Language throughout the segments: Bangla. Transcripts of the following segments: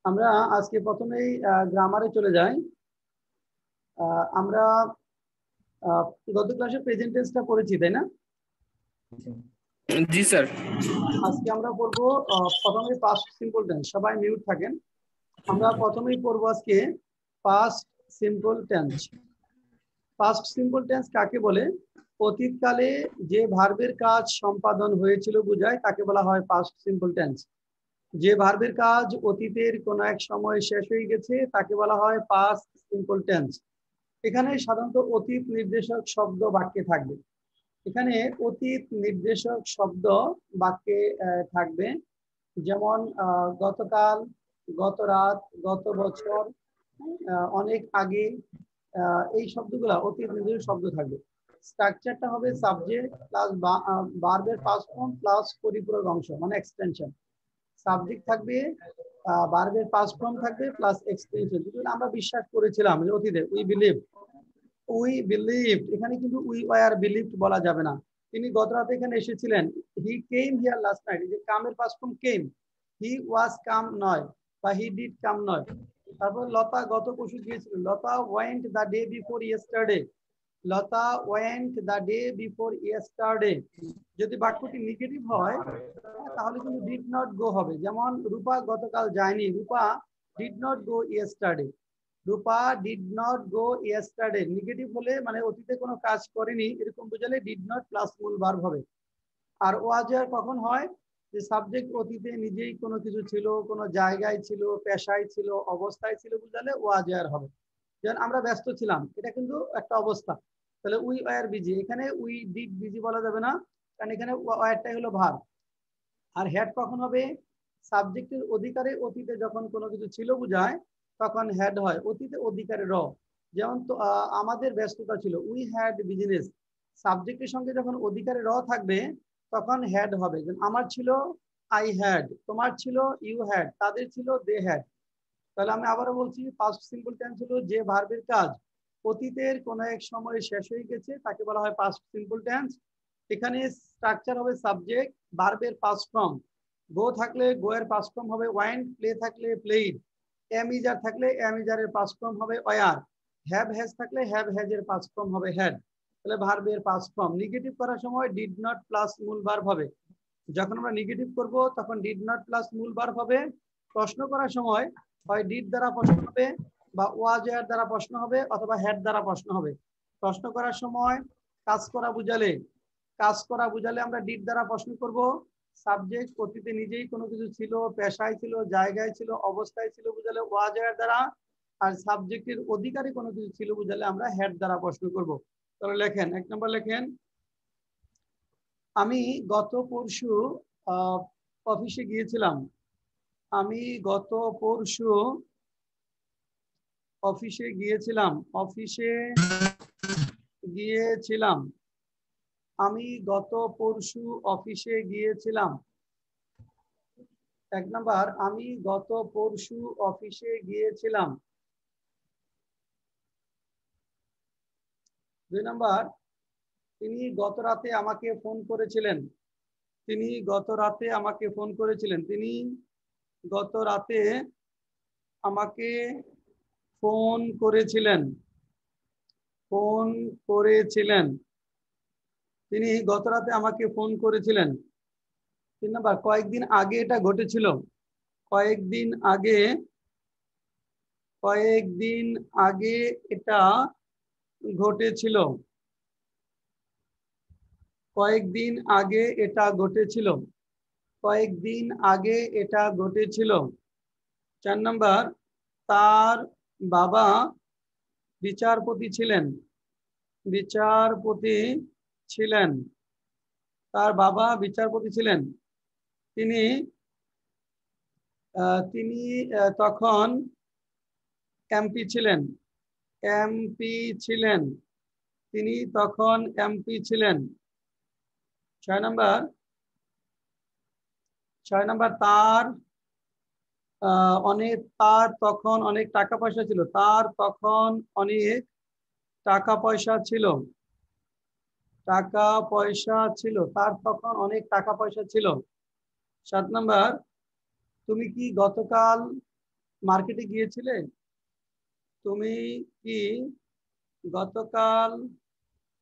আমরা আজকে প্রথমেই গ্রামারে চলে যাই। আমরা গত ক্লাসে প্রেজেন্ট টেন্সটা পড়েছি, তাই না? জি স্যার। আজকে আমরা পড়বো প্রথমে পাস্ট সিম্পল টেন্স। সবাই মিউট থাকেন। আমরা প্রথমেই পড়বো আজকে past simple tense. Past simple tense কাকে বলে? অতীতকালে যে ভার্বের কাজ সম্পাদন হয়েছিল বোঝায়, তাকে বলা হয় পাস্ট সিম্পল টেন্স। যে ভার্বের কাজ অতীতের কোন এক সময় শেষ হয়ে গেছে তাকে বলা হয় পাস্ট সিম্পল টেন্স। এখানে সাধারণত অতীত নির্দেশক শব্দ বাক্যে থাকবে। এখানে অতীত নির্দেশক শব্দ বাক্যে থাকবে, যেমন গতকাল, গত রাত, গত বছর, অনেক আগে। এই শব্দগুলা অতীত নির্দেশক শব্দ থাকবে। স্ট্রাকচারটা হবে সাবজেক্ট প্লাস ভার্বের পাস্ট ফর্ম প্লাস পরিপূরক অংশ, মানে এক্সটেনশন। সাবজেক্ট থাকবে, ভার্বের পাস্ট ফর্ম থাকবে প্লাস এক্সটেনশন। যেগুলো আমরা বিশ্বাস করেছিলাম যে অতীতে, উই বিলিভ, এখানে কিন্তু উই ওয়ার বিলিভড বলা যাবে না। তিনি গত রাতে এখানে এসেছিলেন। হি কেম হিয়ার লাস্ট নাইট, যে কামের পাস্ট ফর্ম কেম। হি ওয়াজ কাম নয়, বা হি ডিড কাম নয়। তারপর লতা গত পরশু গিয়েছিল। Lata went the day before yesterday. Lata went the day before yesterday. যদি বাক্যটি নেগেটিভ হয় তাহলে কিন্তু ডিড নট গো হবে। যেমন রূপা গতকাল যায়নি, Rupa did not go yesterday. Rupa did not go yesterday negative হলে মানে অতীতে কোনো কাজ করেনি এরকম বোঝালে ডিড নট প্লাস মূল ভার্ব হবে। আর ওয়াজার কখন হয়? যে সাবজেক্ট অতীতে নিজেই কোনো কিছু ছিল, কোনো জায়গায় ছিল, পেশায় ছিল, অবস্থায় ছিল বোঝালে ওয়াজার হবে। যেমন আমরা ব্যস্ত ছিলাম, এটা কিন্তু একটা অবস্থা। তাহলে উই ওয়ার বিজি, এখানে উই ডিড বিজি বলা যাবে না, কারণ এখানে ওয়ারটাই হলো ভার্ব। আর হ্যাড কখন হবে? সাবজেক্টের অধিকারে অতীতে যখন কোনো কিছু ছিল বোঝায় তখন হ্যাড হয়। অতীতে অধিকারে র। যেমন তো আমাদের ব্যস্ততা ছিল, উই হ্যাড বিজনেস। সাবজেক্টের সঙ্গে যখন অধিকারে র থাকবে তখন হ্যাড হবে। আমার ছিল আই হ্যাড, তোমার ছিল ইউ হ্যাড, তাদের ছিল দে হ্যাড। তাহলে আমি আবারও বলছি, পাস্ট সিম্পল টেন্স হলো যে ভার্বের কাজ অতীতের কোনো এক সময় শেষ হয়ে গেছে তাকে বলা হয় পাস্ট সিম্পল টেন্স। এখানে স্ট্রাকচার হবে সাবজেক্ট, ভার্বের পাস্ট ফর্ম। গো থাকলে গো এর পাস্ট ফর্ম হবে ওয়েন্ট, প্লে থাকলে প্লেইড, এম ইজার থাকলে এম ইজারের পাস্ট ফর্ম হবে ওয়ার, হ্যাভ হ্যাজ থাকলে হ্যাভ হ্যাজ এর পাস্ট ফর্ম হবে হ্যাড। তাহলে ভার্বের পাস্ট ফর্ম। নেগেটিভ করার সময় ডিড নট প্লাস মূল ভার্ব হবে। যখন আমরা নেগেটিভ করব তখন ডিড নট প্লাস মূল ভার্ব হবে। প্রশ্ন করার সময় হয় ডিড দ্বারা প্রশ্ন হবে, বা ওয়াজ এর দ্বারা প্রশ্ন হবে, অথবা হ্যাড দ্বারা প্রশ্ন হবে। প্রশ্ন করার সময় কাজ করা বুঝালে আমরা ডিড দ্বারা প্রশ্ন করব। সাবজেক্ট অতীতে নিজেই কোনো কিছু ছিল, পেশায় ছিল, জায়গায় ছিল, অবস্থায় ছিল বুঝালে ওয়াজ এর দ্বারা। আর সাবজেক্টের অধিকারী কোনো কিছু ছিল বুঝালে আমরা হ্যাড দ্বারা প্রশ্ন করব। তাহলে লেখেন, 1 নম্বর লেখেন, আমি গত পরশু অফিসে গিয়েছিলাম। আমি গত পরশু অফিসে গিয়েছিলাম। আমি গত পরশু অফিসে গিয়েছিলাম। 1 নাম্বার, আমি গত পরশু অফিসে গিয়েছিলাম। 2 নাম্বার, তিনি গত রাতে আমাকে ফোন করেছিলেন। তিনি গত রাতে আমাকে ফোন করেছিলেন। তিনি গত রাতে আমাকে ফোন করেছিলেন। তিনি গত রাতে আমাকে ফোন করেছিলেন। 3 নাম্বার, কয়েকদিন আগে এটা ঘটেছিল। কয়েকদিন আগে এটা ঘটেছিল। কয়েকদিন আগে এটা ঘটেছিল। 4 নাম্বার, তার বাবা বিচারপতি ছিলেন। তিনি তখন এমপি ছিলেন। তিনি তখন এমপি ছিলেন। 6 নাম্বার, তার তখন অনেক টাকা পয়সা ছিল। তার তখন অনেক টাকা পয়সা ছিল। তার তখন অনেক টাকা পয়সা ছিল। 7 নাম্বার, তুমি কি গতকাল মার্কেটে গিয়েছিলে? তুমি কি গতকাল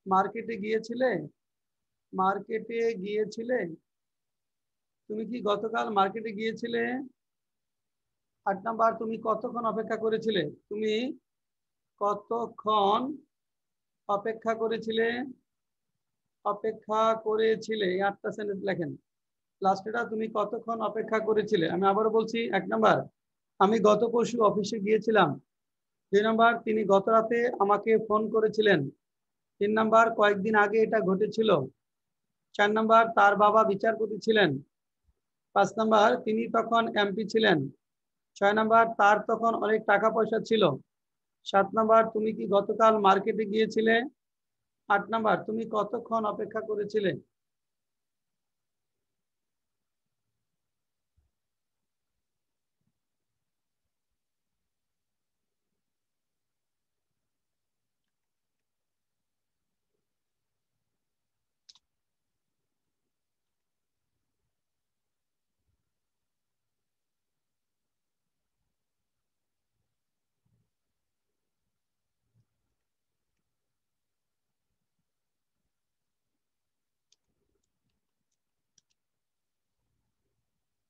মার্কেটে গিয়েছিলে? মার্কেটে গিয়েছিলে? তুমি কি গতকাল মার্কেটে গিয়েছিলে? 8 নাম্বার, তুমি কতক্ষণ অপেক্ষা করেছিলে? তুমি কতক্ষণ অপেক্ষা করেছিলে? অপেক্ষা করেছিলে, এই 8টা সেন্টেন্স লেখেন। লাস্টেটা তুমি কতক্ষণ অপেক্ষা করেছিলে। আমি আবারও বলছি। 1 নাম্বার, আমি গত পরশু অফিসে গিয়েছিলাম। 2 নাম্বার, তিনি গত রাতে আমাকে ফোন করেছিলেন। 3 নাম্বার, কয়েকদিন আগে এটা ঘটেছিল। 4 নাম্বার, তার বাবা বিচারপতি ছিলেন। 5 নাম্বার, তিনি তখন এমপি ছিলেন। 6 নাম্বার, তার তখন অনেক টাকা পয়সা ছিল। 7 নাম্বার, তুমি কি গতকাল মার্কেটে গিয়েছিলে? 8 নাম্বার, তুমি কতক্ষণ অপেক্ষা করেছিলে?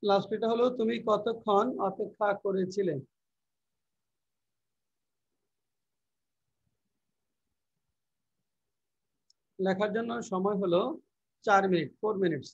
লাস্ট এটা হলো তুমি কতক্ষণ অপেক্ষা করেছিলে। লেখার জন্য সময় হলো 4 মিনিট, 4 মিনিটস।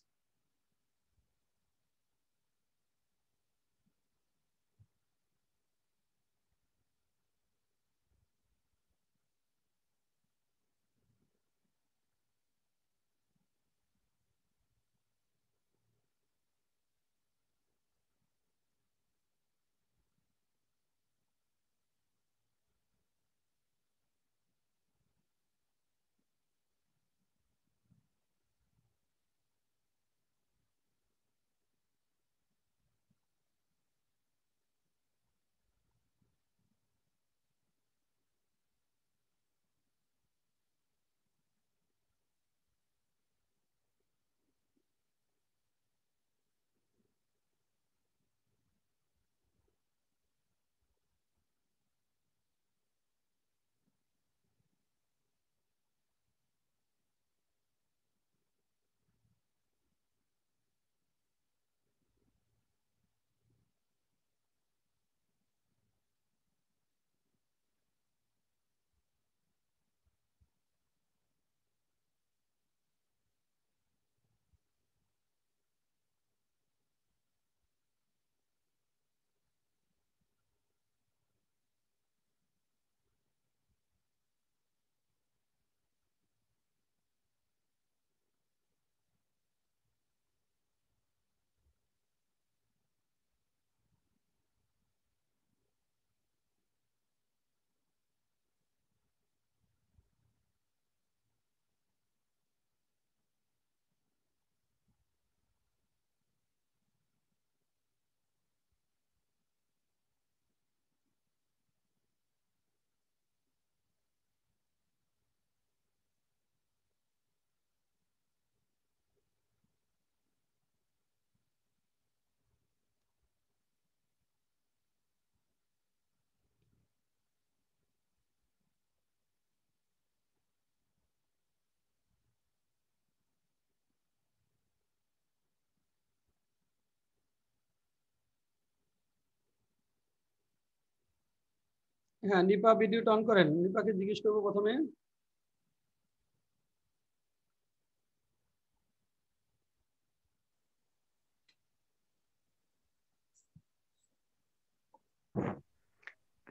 হ্যাঁ, নিপা ভিডিওটা অন করেন। নিপাকে জিজ্ঞেস করবো প্রথমে।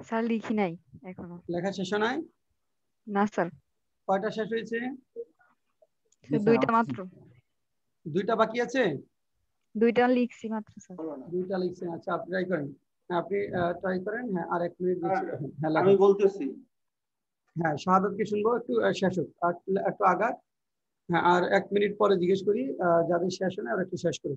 স্যার লিখি নাই এখনো। লেখা শেষ হয় নাই? না স্যার, কয়টা শেষ হয়েছে? দুইটা মাত্র। 2টা বাকি আছে? দুইটা লিখছি মাত্র স্যার। 2টা লিখছেন, আচ্ছা আপনি ট্রাই করেন। হ্যাঁ, আপনি ট্রাই করেন। হ্যাঁ, আর 1 মিনিট দিচ্ছি। হ্যাঁ, আমি লেখেন। বলতেছি। হ্যাঁ, শাহাদাতকে শুনবো একটু। শেষ হোক আর একটু আগা। হ্যাঁ, আর 1 মিনিট পরে জিজ্ঞেস করি। যাদের শেষ হয় না আর একটু শেষ করি।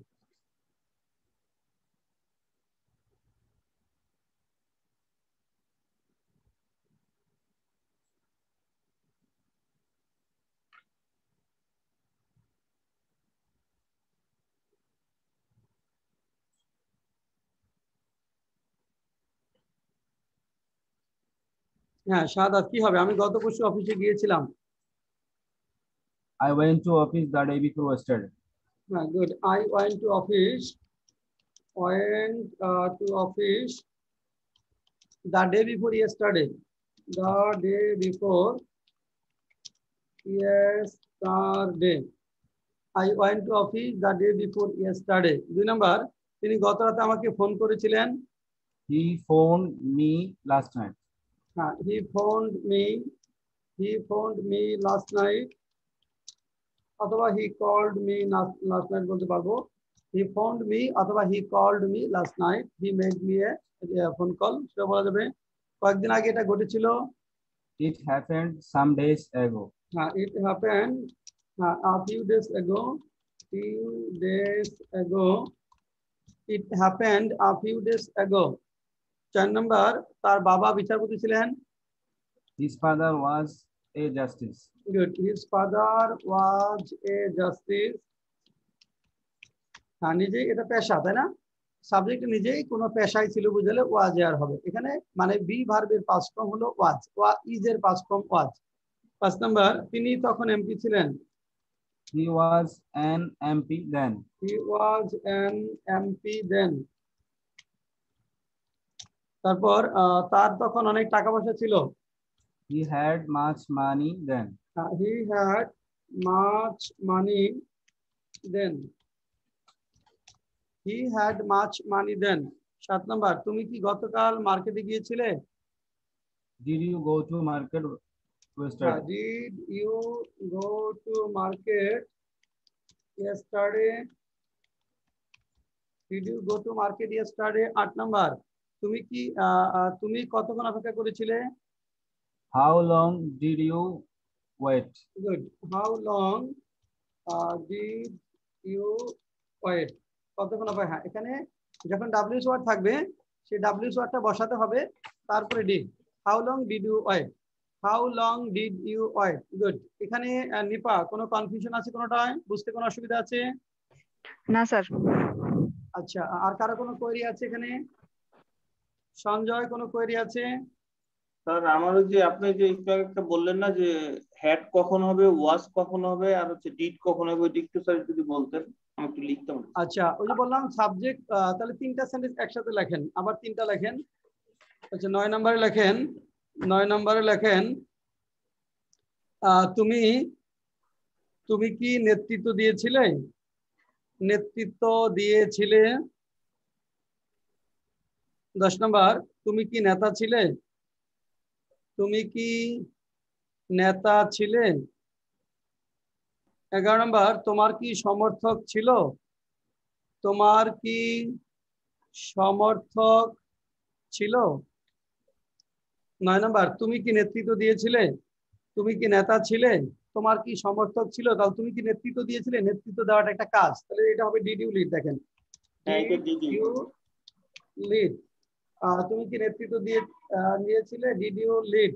হ্যাঁ শাহাদাত কি হবে? আমি গত পরশু অফিসে গিয়েছিলাম। I went to office the day before yesterday. হ্যাঁ good. I went to office the day before yesterday. The day before yesterday. I went to office the day before yesterday. 2 number, তিনি গত রাতে আমাকে ফোন করেছিলেন। He phoned me last night. হ্যাঁ, he phoned me last night, অথবা he called me last night বলতে পারবো। he phoned me অথবা he called me last night. he made me a phone call, সেটা বলা যাবে। কয়েকদিন আগে এটা ঘটেছিল। It happened some days ago. হ্যাঁ, it happened a few days ago. It happened a few days ago. 4 number, তার বাবা বিচারপতি ছিলেন। His father was a justice. Good. His father was a justice. হ্যাঁ, নিজেই এটা পেশা, তাই না? সাবজেক্ট নিজেই কোনো পেশায় ছিল বুঝলে ওয়াজ আর হবে। এখানে মানে বি ভার্বের পাস্ট ফর্ম হলো ওয়াজ, ইজ এর পাস্ট ফর্ম ওয়াজ। 5 নাম্বার, তিনি তখন এমপি ছিলেন। He was an MP then. He was an MP then. তারপর তার তখন অনেক টাকা পয়সা ছিল। He had much money then. He had much money then. He had much money then. 7 number, তুমি কি গতকাল মার্কেটে গিয়েছিলে? Did you go to market yesterday? Did you go to market yesterday? Did you go to market yesterday? 8 number, তুমি কতক্ষণ অপেক্ষা করেছিলে? How long did you wait? Good. How long did you wait? কতক্ষণ অপেক্ষা? হ্যাঁ, এখানে যখন ডাব্লিউএস ওয়ার্ড থাকবে সেই ডাব্লিউএস ওয়ার্ডটা বসাতে হবে, তারপরে did. How long did you wait? How long did you wait? Good. এখানে নিপা কোনো কনফিউশন আছে কোনোটায়? বুঝতে কোনো অসুবিধা আছে? না স্যার। আচ্ছা, আর কারো কোনো কোয়েরি আছে এখানে? সঞ্জয় কোনো কোয়েরি আছে? স্যার আমার ওই যে আপনি যে একটু আগে একটা বললেন না যে হ্যাড কখন হবে, ওয়াজ কখন হবে, আর হচ্ছে ডিড কখন হবে, ওই একটু স্যার যদি বলতেন আমি একটু লিখতাম। আচ্ছা, ওই যে বললাম সাবজেক্ট, তাহলে 3টা সেন্টেন্স একসাথে লেখেন, আবার 3টা লেখেন। আচ্ছা, 9 নম্বরে লেখেন তুমি কি নেতৃত্ব দিয়েছিলে? নেতৃত্ব দিয়েছিলে। 10 নম্বর, তুমি কি নেতা ছিলে? তুমি কি নেতা ছিলে? 11 নম্বর, তোমার কি সমর্থক ছিল? তোমার কি সমর্থক ছিল? 9 নম্বর, তুমি কি নেতৃত্ব দিয়েছিলে? তুমি কি নেতা ছিলে? তোমার কি সমর্থক ছিল? তাহলে তুমি কি নেতৃত্ব দিয়েছিলে? নেতৃত্ব দেওয়াটা একটা কাজ, তাহলে এটা হবে ডিড ইউ লিড। দেখেন, ডিড ইউ লিড। তুমি কি নেতৃত্ব দিয়েছিলে? Did you lead.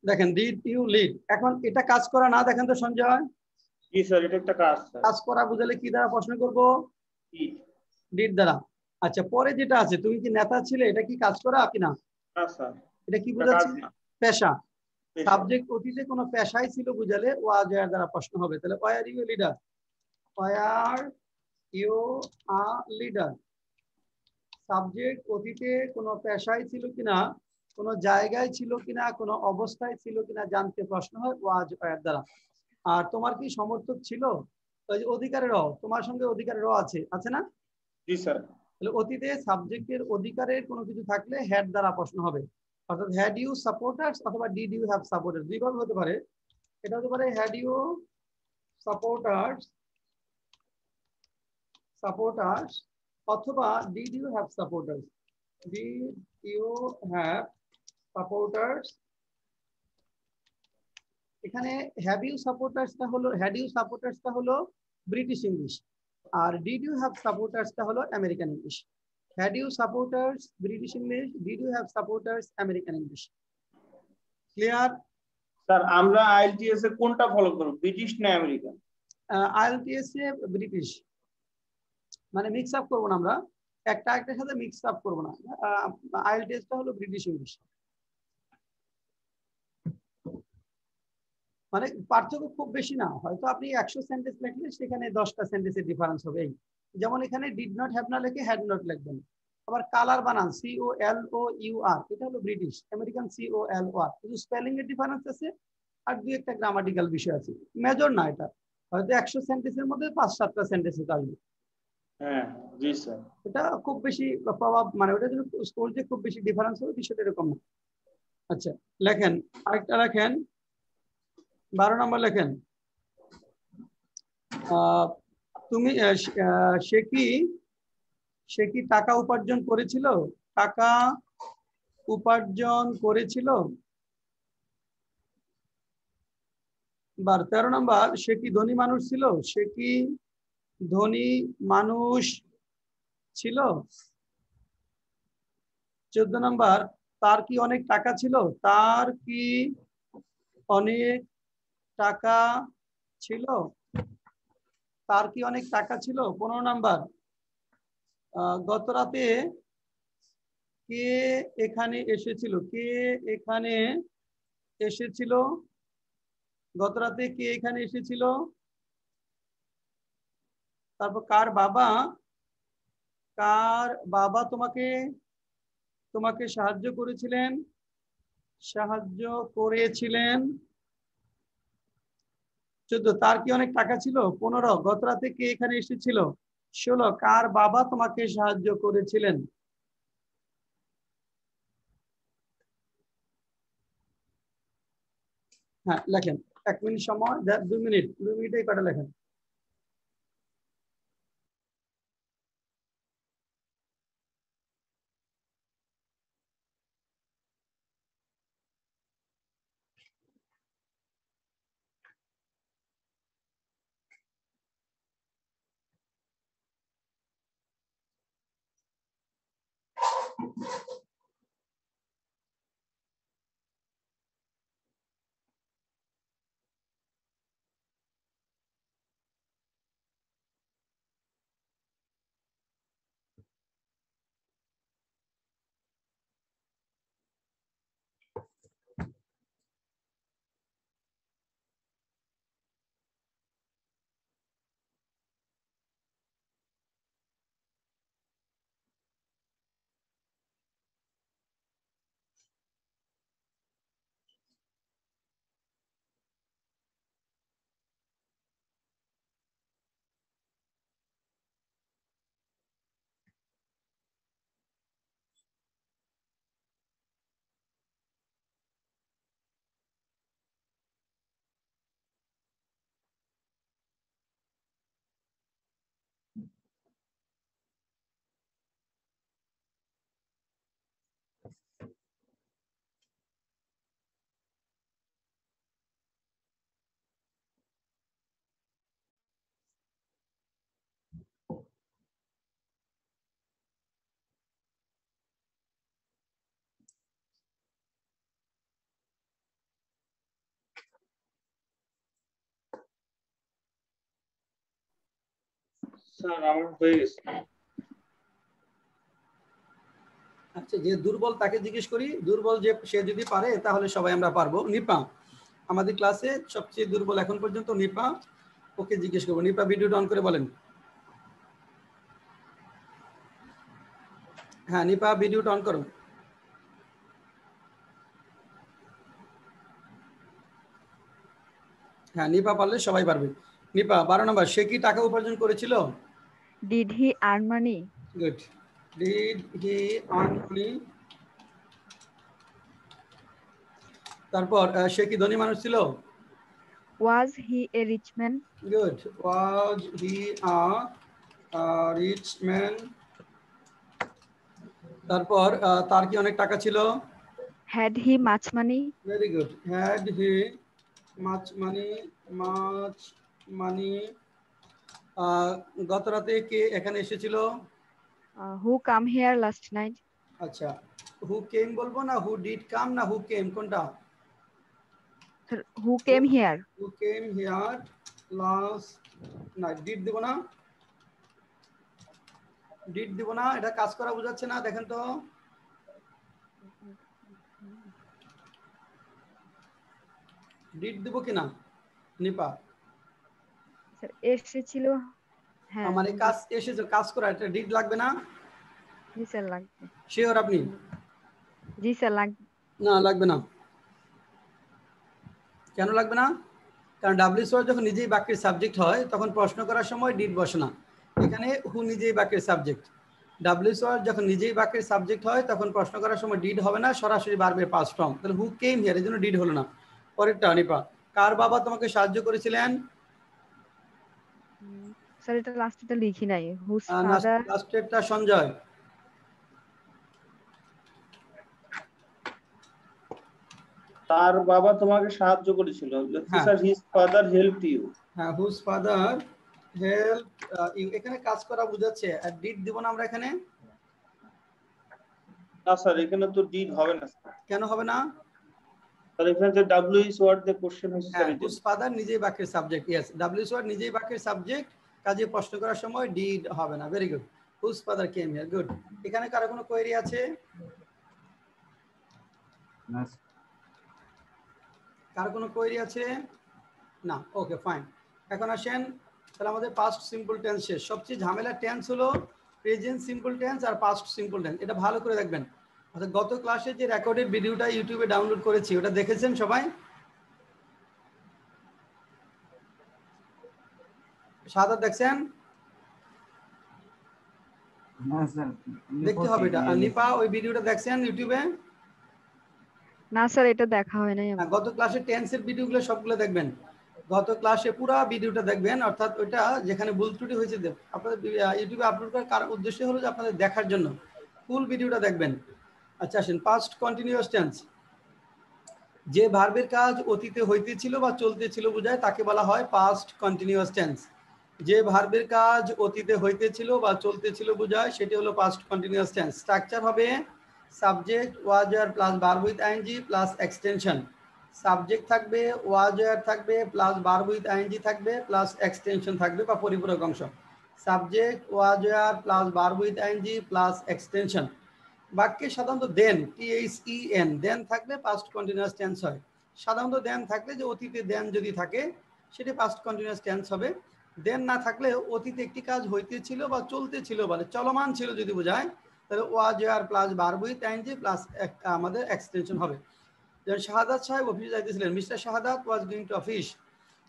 দেখেন, ডিড ইউ লিড। এখন এটা কাজ করা না, দেখেন তো সঞ্জয়। জি স্যার, এটা একটা কাজ স্যার। কাজ করা বুঝালে কি দ্বারা প্রশ্ন করব? ডিড দ্বারা। আচ্ছা, পরে যেটা আছে তুমি কি নেতা ছিলে, এটা কি কাজ করা কিনা? না স্যার, এটা কি বোঝাচ্ছে? পেশা। পেশা। সাবজেক্ট অতীতে কোনো পেশায় ছিল বুঝালে ওয়াজ এর দ্বারা প্রশ্ন হবে। তাহলে were you leader? Were you a leader. Subject অতীতে কোনো পেশায় ছিল কিনা, কোনো জায়গায় ছিল কিনা, কোনো অবস্থায় ছিল কিনা জানতে প্রশ্ন হয় ওয়াজ এর দ্বারা। আর তোমার কি সমর্থক ছিল? ওই যে অধিকারের র, তোমার সঙ্গে অধিকারের র আছে না? জি স্যার। তাহলে অতীতে সাবজেক্টের অধিকারের কোনো কিছু থাকলে হ্যাড দ্বারা প্রশ্ন হবে। অর্থাৎ হ্যাড ইউ সাপোর্টার্স অথবা ডিড ইউ হ্যাভ সাপোর্টার্স, দুইভাবে হতে পারে। এটা হতে পারে হ্যাড ইউ সাপোর্টার্স অথবা did you have supporters. Did you have supporters. এখানে হ্যাভ ইউ সাপোর্টার্সটা হলো ব্রিটিশ ইংলিশ, আর ডিড ইউ হ্যাভ সাপোর্টার্সটা হলো American English. Had you supporters British English, did you have supporters American English. Clear? Sir আমরা আইএলটিএস এ কোনটা ফলো করব, ব্রিটিশ না আমেরিকান? আইএলটিএস এ ব্রিটিশ, মানে মিক্স আপ করবো না আমরা, একটা একটার সাথে মিক্স আপ করবো না। আইএলটিএসটা হলো ব্রিটিশ ইংলিশ, মানে পার্থক্য খুব বেশি না, হয়তো আপনি 100 সেন্টেন্স লিখলে সেখানে 10টা সেন্টেন্সের ডিফারেন্স হবে। যেমন এখানে ডিড নট হ্যাভ না লিখে হ্যাড নট লিখবেন। আবার কালার বানান COLOUR, এটা হলো ব্রিটিশ, আমেরিকান COLOR, শুধু স্পেলিং এর ডিফারেন্স আছে আর দুই একটা গ্রামাটিক্যাল বিষয় আছে, মেজর না। এটা হয়তো 100 সেন্টেন্সের মধ্যে 5-7টা সেন্টেন্স আসবে। হ্যাঁ জি স্যার। এটা খুব বেশি প্রভাব, মানে ওটা যদি স্কোর যে খুব বেশি ডিফারেন্স হবে বিষয়টা এরকম না। আচ্ছা লেখেন, আরেকটা লেখেন, 12 নম্বর লেখেন। তুমি সে কি টাকা উপার্জন করেছিল? টাকা উপার্জন করেছিল। 13 নম্বর, সে কি ধনী মানুষ ছিল? সে কি ধনী মানুষ ছিল? 14 নম্বর, তার কি অনেক টাকা ছিল? তার কি অনেক টাকা ছিল? তার কি অনেক টাকা ছিল? 15 নম্বর, গত রাতে কে এখানে এসেছিল? কে এখানে এসেছিল? গত রাতে কে এখানে এসেছিল? তারপর কার বাবা তোমাকে সাহায্য করেছিলেন? সাহায্য করেছিলেন। 14, তার কি অনেক টাকা ছিল? 15, গত রাতে কে এখানে এসেছিল? 16, কার বাবা তোমাকে সাহায্য করেছিলেন? হ্যাঁ লেখেন, 1 মিনিট সময়, 2 মিনিট, 2 মিনিটে কটা লেখেন। স্যার আমার হয়ে গেছে। আচ্ছা, যে দুর্বল তাকে জিজ্ঞেস করি, দুর্বল যে সে যদি পারে তাহলে সবাই আমরা পারবো। নিপা আমাদের ক্লাসে সবচেয়ে দুর্বল এখন পর্যন্ত, নিপা, ওকে জিজ্ঞেস করবো। নিপা ভিডিওটা অন করে বলেন। হ্যাঁ নিপা ভিডিওটা অন করো। হ্যাঁ নিপা পারলে সবাই পারবে। নিপা 12 নম্বর, সে কি টাকা উপার্জন করেছিল? Did he earn money? Good, did he earn money. তারপর সে কি ধনী মানুষ ছিল? Was he a rich man? Good, was he a rich man. তারপর তার কি অনেক টাকা ছিল? Had he much money? Very good, had he much money. Much money. গত রাতে কে এখানে এসেছিল? Who come here last night? আচ্ছা, হু কেম বলবো না হু ডিড কাম না হু কেম, কোনটা? Sir, who came here? Who came here last night? Did দিব না? Did দিব না? এটা কাজ করা বোঝাচ্ছে না, দেখেন তো। Did দিব কিনা? নিপা। Sir, এসেছিল। হ্যাঁ। মানে কাজ এসেছে, কাজ করা, এটা ডিড লাগবে না? জি স্যার লাগবে। শিওর আপনি? জি স্যার লাগবে। না লাগবে না। কেন লাগবে না? কারণ ডাব্লিউএস ওয়ার্ড যখন নিজেই বাক্যের সাবজেক্ট হয় তখন প্রশ্ন করার সময় ডিড বসে না। এখানে হু নিজেই বাক্যের সাবজেক্ট। ডাব্লিউএস ওয়ার্ড যখন নিজেই বাক্যের সাবজেক্ট হয় তখন প্রশ্ন করার সময় ডিড হবে না, সরাসরি ভার্বের পাস্ট ফর্ম। তাহলে হু কেম হিয়ার, এর জন্য ডিড হলো না। পরেরটা নিপা, কার বাবা তোমাকে সাহায্য করেছিলেন? স্যার এটা লাস্টেটা লিখি নাই। Whose father. লাস্টেরটা সঞ্জয়। তার বাবা তোমাকে সাহায্য করেছিল। Sir his father helped you. হ্যাঁ, হুজ ফাদার হেল্প ইউ, এখানে কাজ করা বোঝাচ্ছে। আর ডিড দিব না আমরা এখানে? না স্যার, এখানে তো ডিড হবে না স্যার। কেন হবে না? তাহলে এখানে যে ডাব্লিউএস ওয়ার্ড দিয়ে কোশ্চেন হচ্ছে স্যার। হুজ ফাদার নিজেই বাক্যের সাবজেক্ট। ইয়েস, ডাব্লিউএস ওয়ার্ড নিজেই বাক্যের সাবজেক্ট, কাজে প্রশ্ন করার সময় ডিড হবে না। Very good. Whose father came here, good. এখানে কারো কোনো কোয়েরি আছে? না কারো কোনো কোয়েরি আছে? না, ওকে ফাইন। এখন আসেন, তাহলে আমাদের পাস্ট সিম্পল টেন্স শেষ। সবচেয়ে ঝামেলার টেন্স হলো প্রেজেন্ট সিম্পল টেন্স আর পাস্ট সিম্পল টেন্স। এটা ভালো করে দেখবেন। অর্থাৎ গত ক্লাসে যে রেকর্ডেড ভিডিওটা ইউটিউবে ডাউনলোড করেছি ওটা দেখেছেন সবাই? শাহাদাত দেখছেন? না স্যার, দেখতে হবে এটা। আর নিপা ওই ভিডিওটা দেখছেন ইউটিউবে? না স্যার এটা দেখা হয় নাই আমার। গত ক্লাসে টেন্সের ভিডিওগুলো সবগুলো দেখবেন। গত ক্লাসে পুরো ভিডিওটা দেখবেন, অর্থাৎ ওইটা যেখানে ভুল ত্রুটি হয়েছে আপনাদের ইউটিউবে আপলোড করার কারণ উদ্দেশ্য হলো যে আপনাদের দেখার জন্য ফুল ভিডিওটা দেখবেন। আচ্ছা আসেন, পাস্ট কন্টিনিউয়াস টেন্স। যে ভার্বের কাজ অতীতে হইতেছিল বা চলতেছিল বোঝায় তাকে বলা হয় পাস্ট কন্টিনিউয়াস টেন্স। যে ভার্বের কাজ অতীতে হইতেছিল বা চলতেছিল বোঝায় সেটি হলো পাস্ট কন্টিনিউয়াস টেন্স। স্ট্রাকচার হবে সাবজেক্ট ওয়াজ আর plus verb with ING plus extension. Subject থাকবে, ওয়াজ আর থাকবে, প্লাস ভার্ব উইথ আইএনজি থাকবে, প্লাস এক্সটেনশন থাকবে বা পরিপূরক অংশ। সাবজেক্ট ওয়াজ আর plus verb with ING plus extension. বাক্যে সাধারণত দেন, THEN, দেন থাকলে পাস্ট কন্টিনিউয়াস টেন্স হয়। সাধারণত দেন থাকলে, যে অতীতে দেন যদি থাকে সেটি পাস্ট কন্টিনিউয়াস টেন্স হবে। দেন না থাকলে অতীতে একটি কাজ হইতেছিল বা চলতেছিল বলে চলমান ছিল যদি বোঝায় তাহলে ওয়াজ আর plus verb with ING plus আমাদের এক্সটেনশন হবে। যেমন শাহাদাত সাহেব অফিসে যাইতেছিলেন, mister Shahadat was going to office.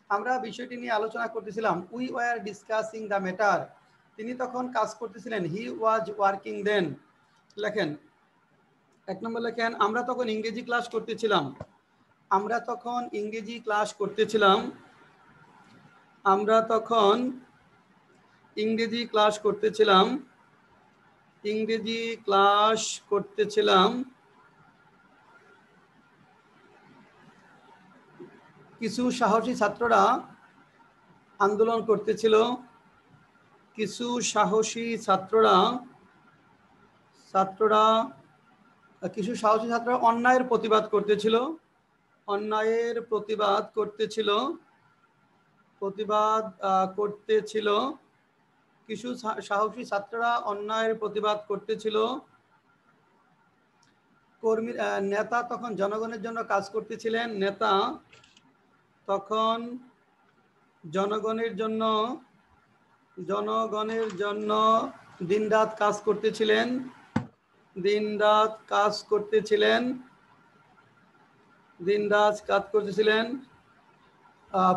আমরা বিষয়টি নিয়ে আলোচনা করতেছিলাম, we were discussing the matter. তিনি তখন কাজ করতেছিলেন, হি ওয়াজ ওয়ার্কিং দেন। লেখেন, এক নম্বর লেখেন, আমরা তখন ইংরেজি ক্লাস করতেছিলাম। আমরা তখন ইংরেজি ক্লাস করতেছিলাম। আমরা তখন ইংরেজি ক্লাস করতেছিলাম। ইংরেজি ক্লাস করতেছিলাম। কিছু সাহসী ছাত্ররা আন্দোলন করতেছিল। কিছু সাহসী ছাত্ররা কিছু সাহসী ছাত্ররা অন্যায়ের প্রতিবাদ করতেছিল। অন্যায়ের প্রতিবাদ করতেছিল। কিছু সাহসী ছাত্ররা অন্যায়ের প্রতিবাদ করতেছিল। নেতা তখন জনগণের জন্য কাজ করতেছিলেন। নেতা তখন জনগণের জন্য দিনরাত কাজ করতেছিলেন।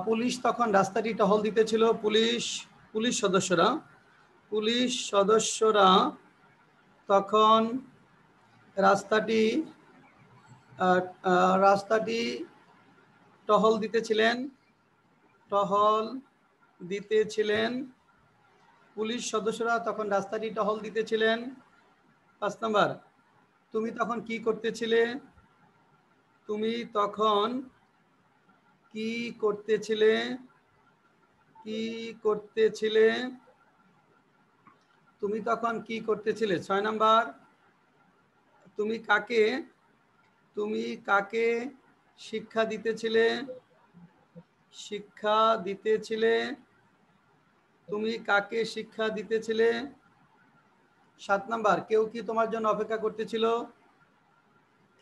পুলিশ তখন রাস্তাটি টহল দিতেছিল। পুলিশ সদস্যরা তখন রাস্তাটি টহল দিতেছিলেন। পুলিশ সদস্যরা তখন রাস্তাটি টহল দিতেছিলেন। 5 নাম্বার, তুমি তখন কি করতেছিলে? তুমি তখন কি করতেছিলে? 6 নাম্বার, তুমি কাকে শিক্ষা দিতেছিলে, শিক্ষা দিতেছিলে, তুমি কাকে শিক্ষা দিতেছিলে? 7 নাম্বার, কেউ কি তোমার জন্য অপেক্ষা করতেছিল?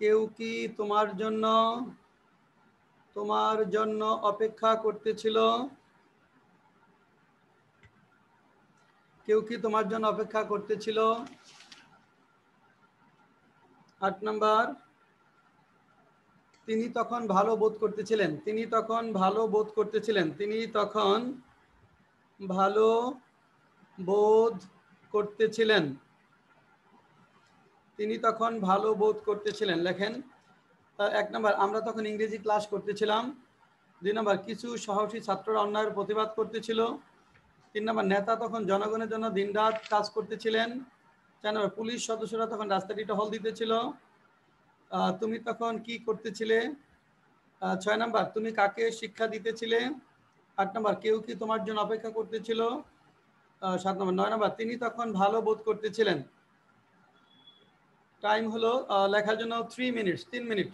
কেউ কি তোমার জন্য অপেক্ষা করতেছিল? কেউ কি তোমার জন্য অপেক্ষা করতেছিল? 8 নাম্বার, তিনি তখন ভালো বোধ করতেছিলেন, তিনি তখন ভালো বোধ করতেছিলেন, তিনি তখন ভালো বোধ করতেছিলেন, তিনি তখন ভালো বোধ করতেছিলেন। লেখেন 1 নাম্বার, আমরা তখন ইংরেজি ক্লাস করতেছিলাম। 2 নাম্বার, কিছু সাহসী ছাত্ররা অন্যায়ের প্রতিবাদ করতেছিল। 3 নাম্বার, নেতা তখন জনগণের জন্য দিনরাত কাজ করতেছিলেন। 4 নাম্বার, পুলিশ সদস্যরা তখন রাস্তাটি টহল দিতেছিল। তুমি তখন কি করতেছিলে? 6 নাম্বার, তুমি কাকে শিক্ষা দিতেছিলে? 8 নাম্বার, কেউ কি তোমার জন্য অপেক্ষা করতেছিল? 7 নাম্বার, 9 নাম্বার, তিনি তখন ভালো বোধ করতেছিলেন। টাইম হলো লেখার জন্য 3 মিনিট, 3 মিনিট।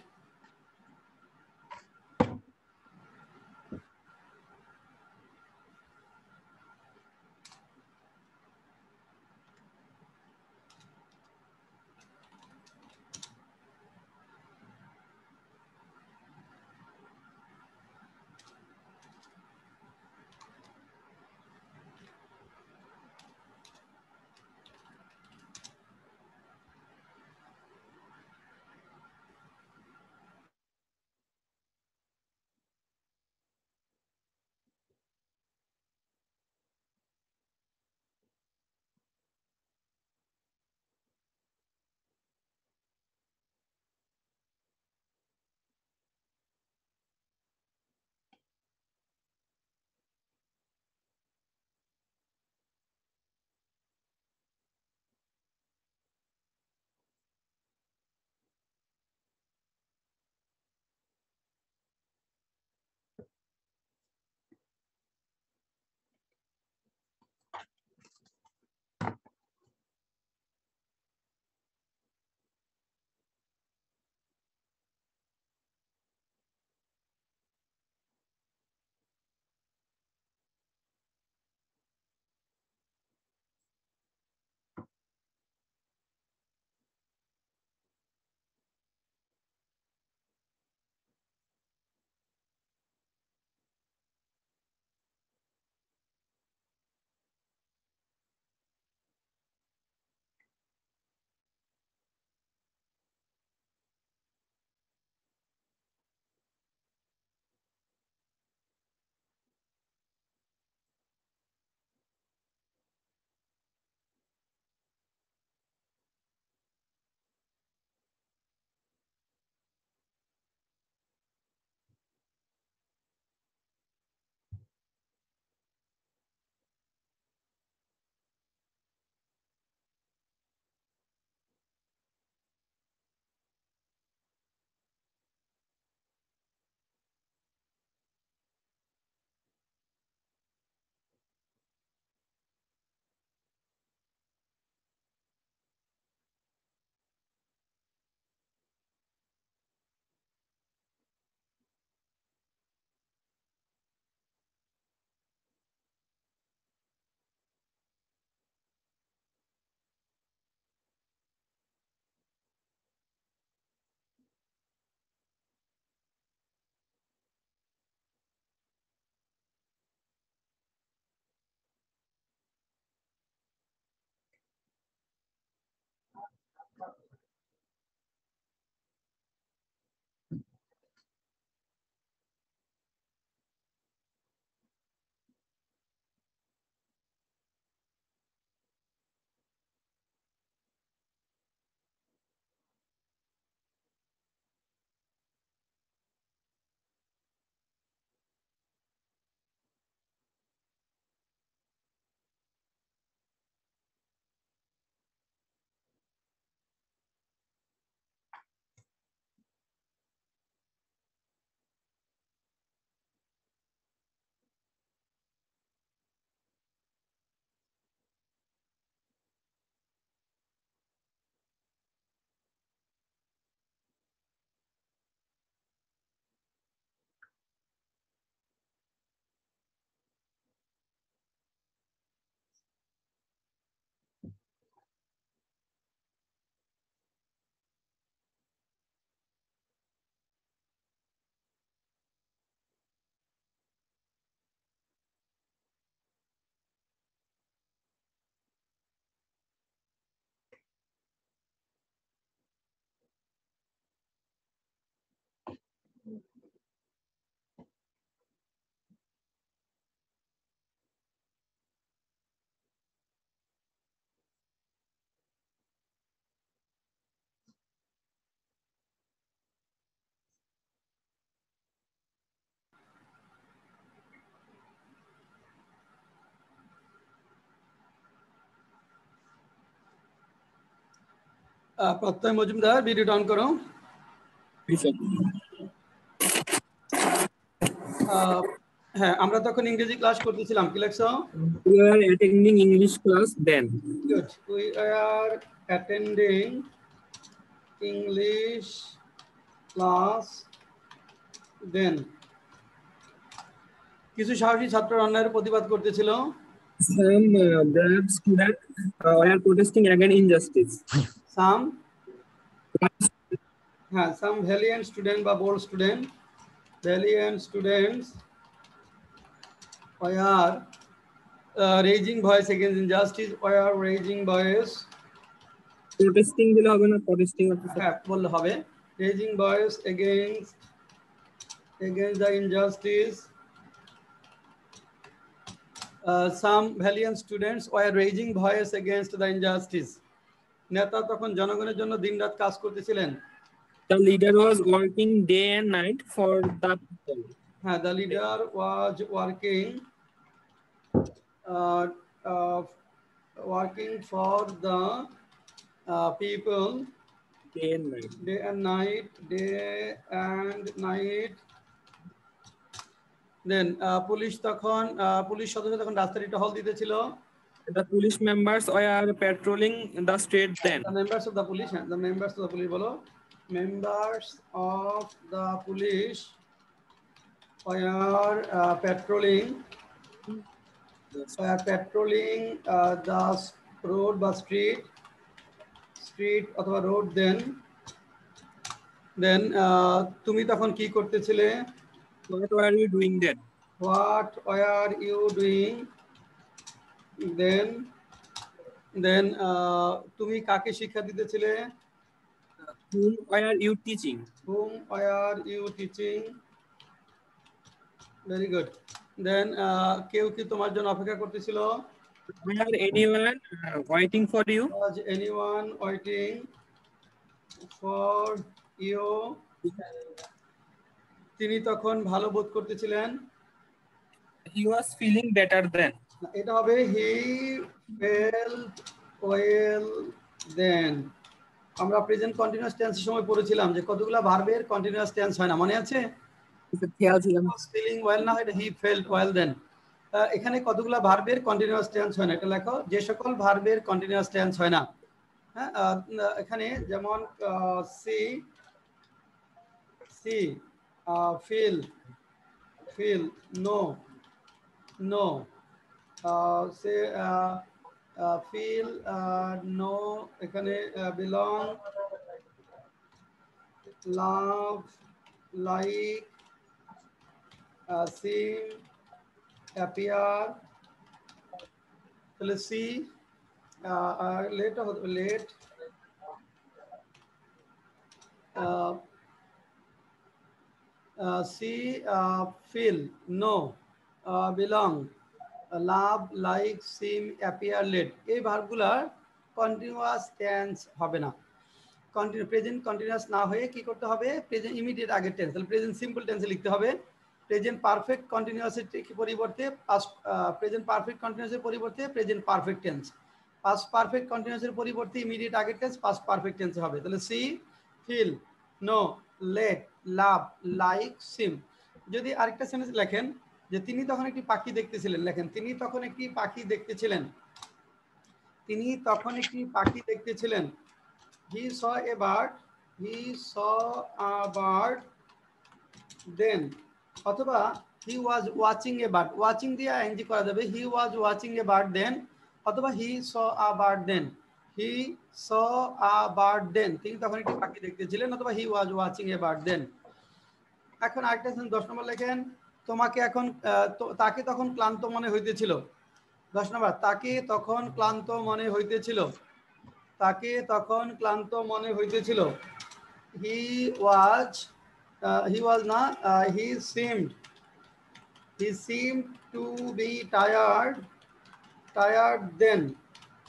প্রত্যয় মজুমদার ভিডিওটা অন করো। হ্যাঁ, আমরা তখন ইংরেজি ক্লাস করতেছিলাম, কি লেখছো? We are attending English class then. Good. We are attending English class then. কিছু সাহসী ছাত্র অন্যায়ের প্রতিবাদ করতেছিল। Some brave students were protesting against injustice. Some valiant student বা bold student, valiant students were raising voice against injustice, were raising voice, Protesting দিলে হবে না, protesting হ্যাঁ বললে হবে, raising voice against the injustice. Some valiant students were raising voice against the injustice. নেতা তখন জনগণের জন্য দিনরাত কাজ করতেছিলেন। The leader was working day and night for the people. হ্যাঁ, the leader was working for the people Day and night. day and night. Then police সদস্য তখন রাস্তায় টহল দিতেছিল। The police members were patrolling the street then. The members of the police বলো, members of the police were patrolling the road বা street অথবা road. Then তুমি তখন কি করতেছিলে? What were you doing then? What were you doing then? তুমি কাকে শিক্ষা দিতেছিলে? Whom were you teaching? Whom were you teaching? Very good. Then কেউ কি তোমার জন্য অপেক্ষা করতেছিল? Were anyone waiting for you? Was anyone waiting for you? তিনি তখন ভালো বোধ করতেছিলেন। He was feeling better then. এটা হবে he felt well then. আমরা প্রেজেন্ট কন্টিনিউয়াস টেন্সের সময় পড়েছিলাম যে কতগুলা ভার্বের কন্টিনিউয়াস টেন্স হয় না, মনে আছে? ফিলিং ওয়েল না, এটা হি ফেল্ট ওয়েল দেন। এখানে কতগুলা ভার্বের কন্টিনিউয়াস টেন্স হয় না, এটা লেখো যে সকল ভার্বের কন্টিনিউয়াস টেন্স হয় না। হ্যাঁ, এখানে যেমন see feel know see feel know, এখানে belong, love, like, seem, appear. তাহলে see let see feel know, belong, love, like, seem, appear, let, এই ভার্বগুলার কন্টিনিউয়াস টেন্স হবে না। প্রেজেন্ট কন্টিনিউয়াস না হয়ে কি করতে হবে? প্রেজেন্ট ইমিডিয়েট আগের টেন্স, তাহলে প্রেজেন্ট সিম্পল টেন্সে লিখতে হবে। প্রেজেন্ট পারফেক্ট কন্টিনিউয়াসের পরিবর্তে প্রেজেন্ট পারফেক্ট কন্টিনিউয়াসের পরিবর্তে present perfect tense, past perfect কন্টিনিউয়াসের পরিবর্তে ইমিডিয়েট আগের টেন্স পাস্ট পারফেক্ট টেন্সে হবে। তাহলে see feel know let love like seem. যদি আরেকটা সেন্টেন্স লেখেন যে তিনি তখন একটি পাখি দেখতেছিলেন, লেখেন তিনি তখন একটি পাখি দেখতেছিলেন। He saw a bird then, অথবা he was watching a bird, watching দিয়ে ing করা যাবে, he was watching a bird then, অথবা he saw a bird then, তিনি তখন একটি পাখি দেখতেছিলেন, অথবা he was watching a bird then। এখন আরেকটা 10 নম্বর লেখেন, তাকে তখন ক্লান্ত মনে হইতেছিল। 10 নম্বর, তাকে তখন ক্লান্ত মনে হইতেছিল। he seemed to be tired then,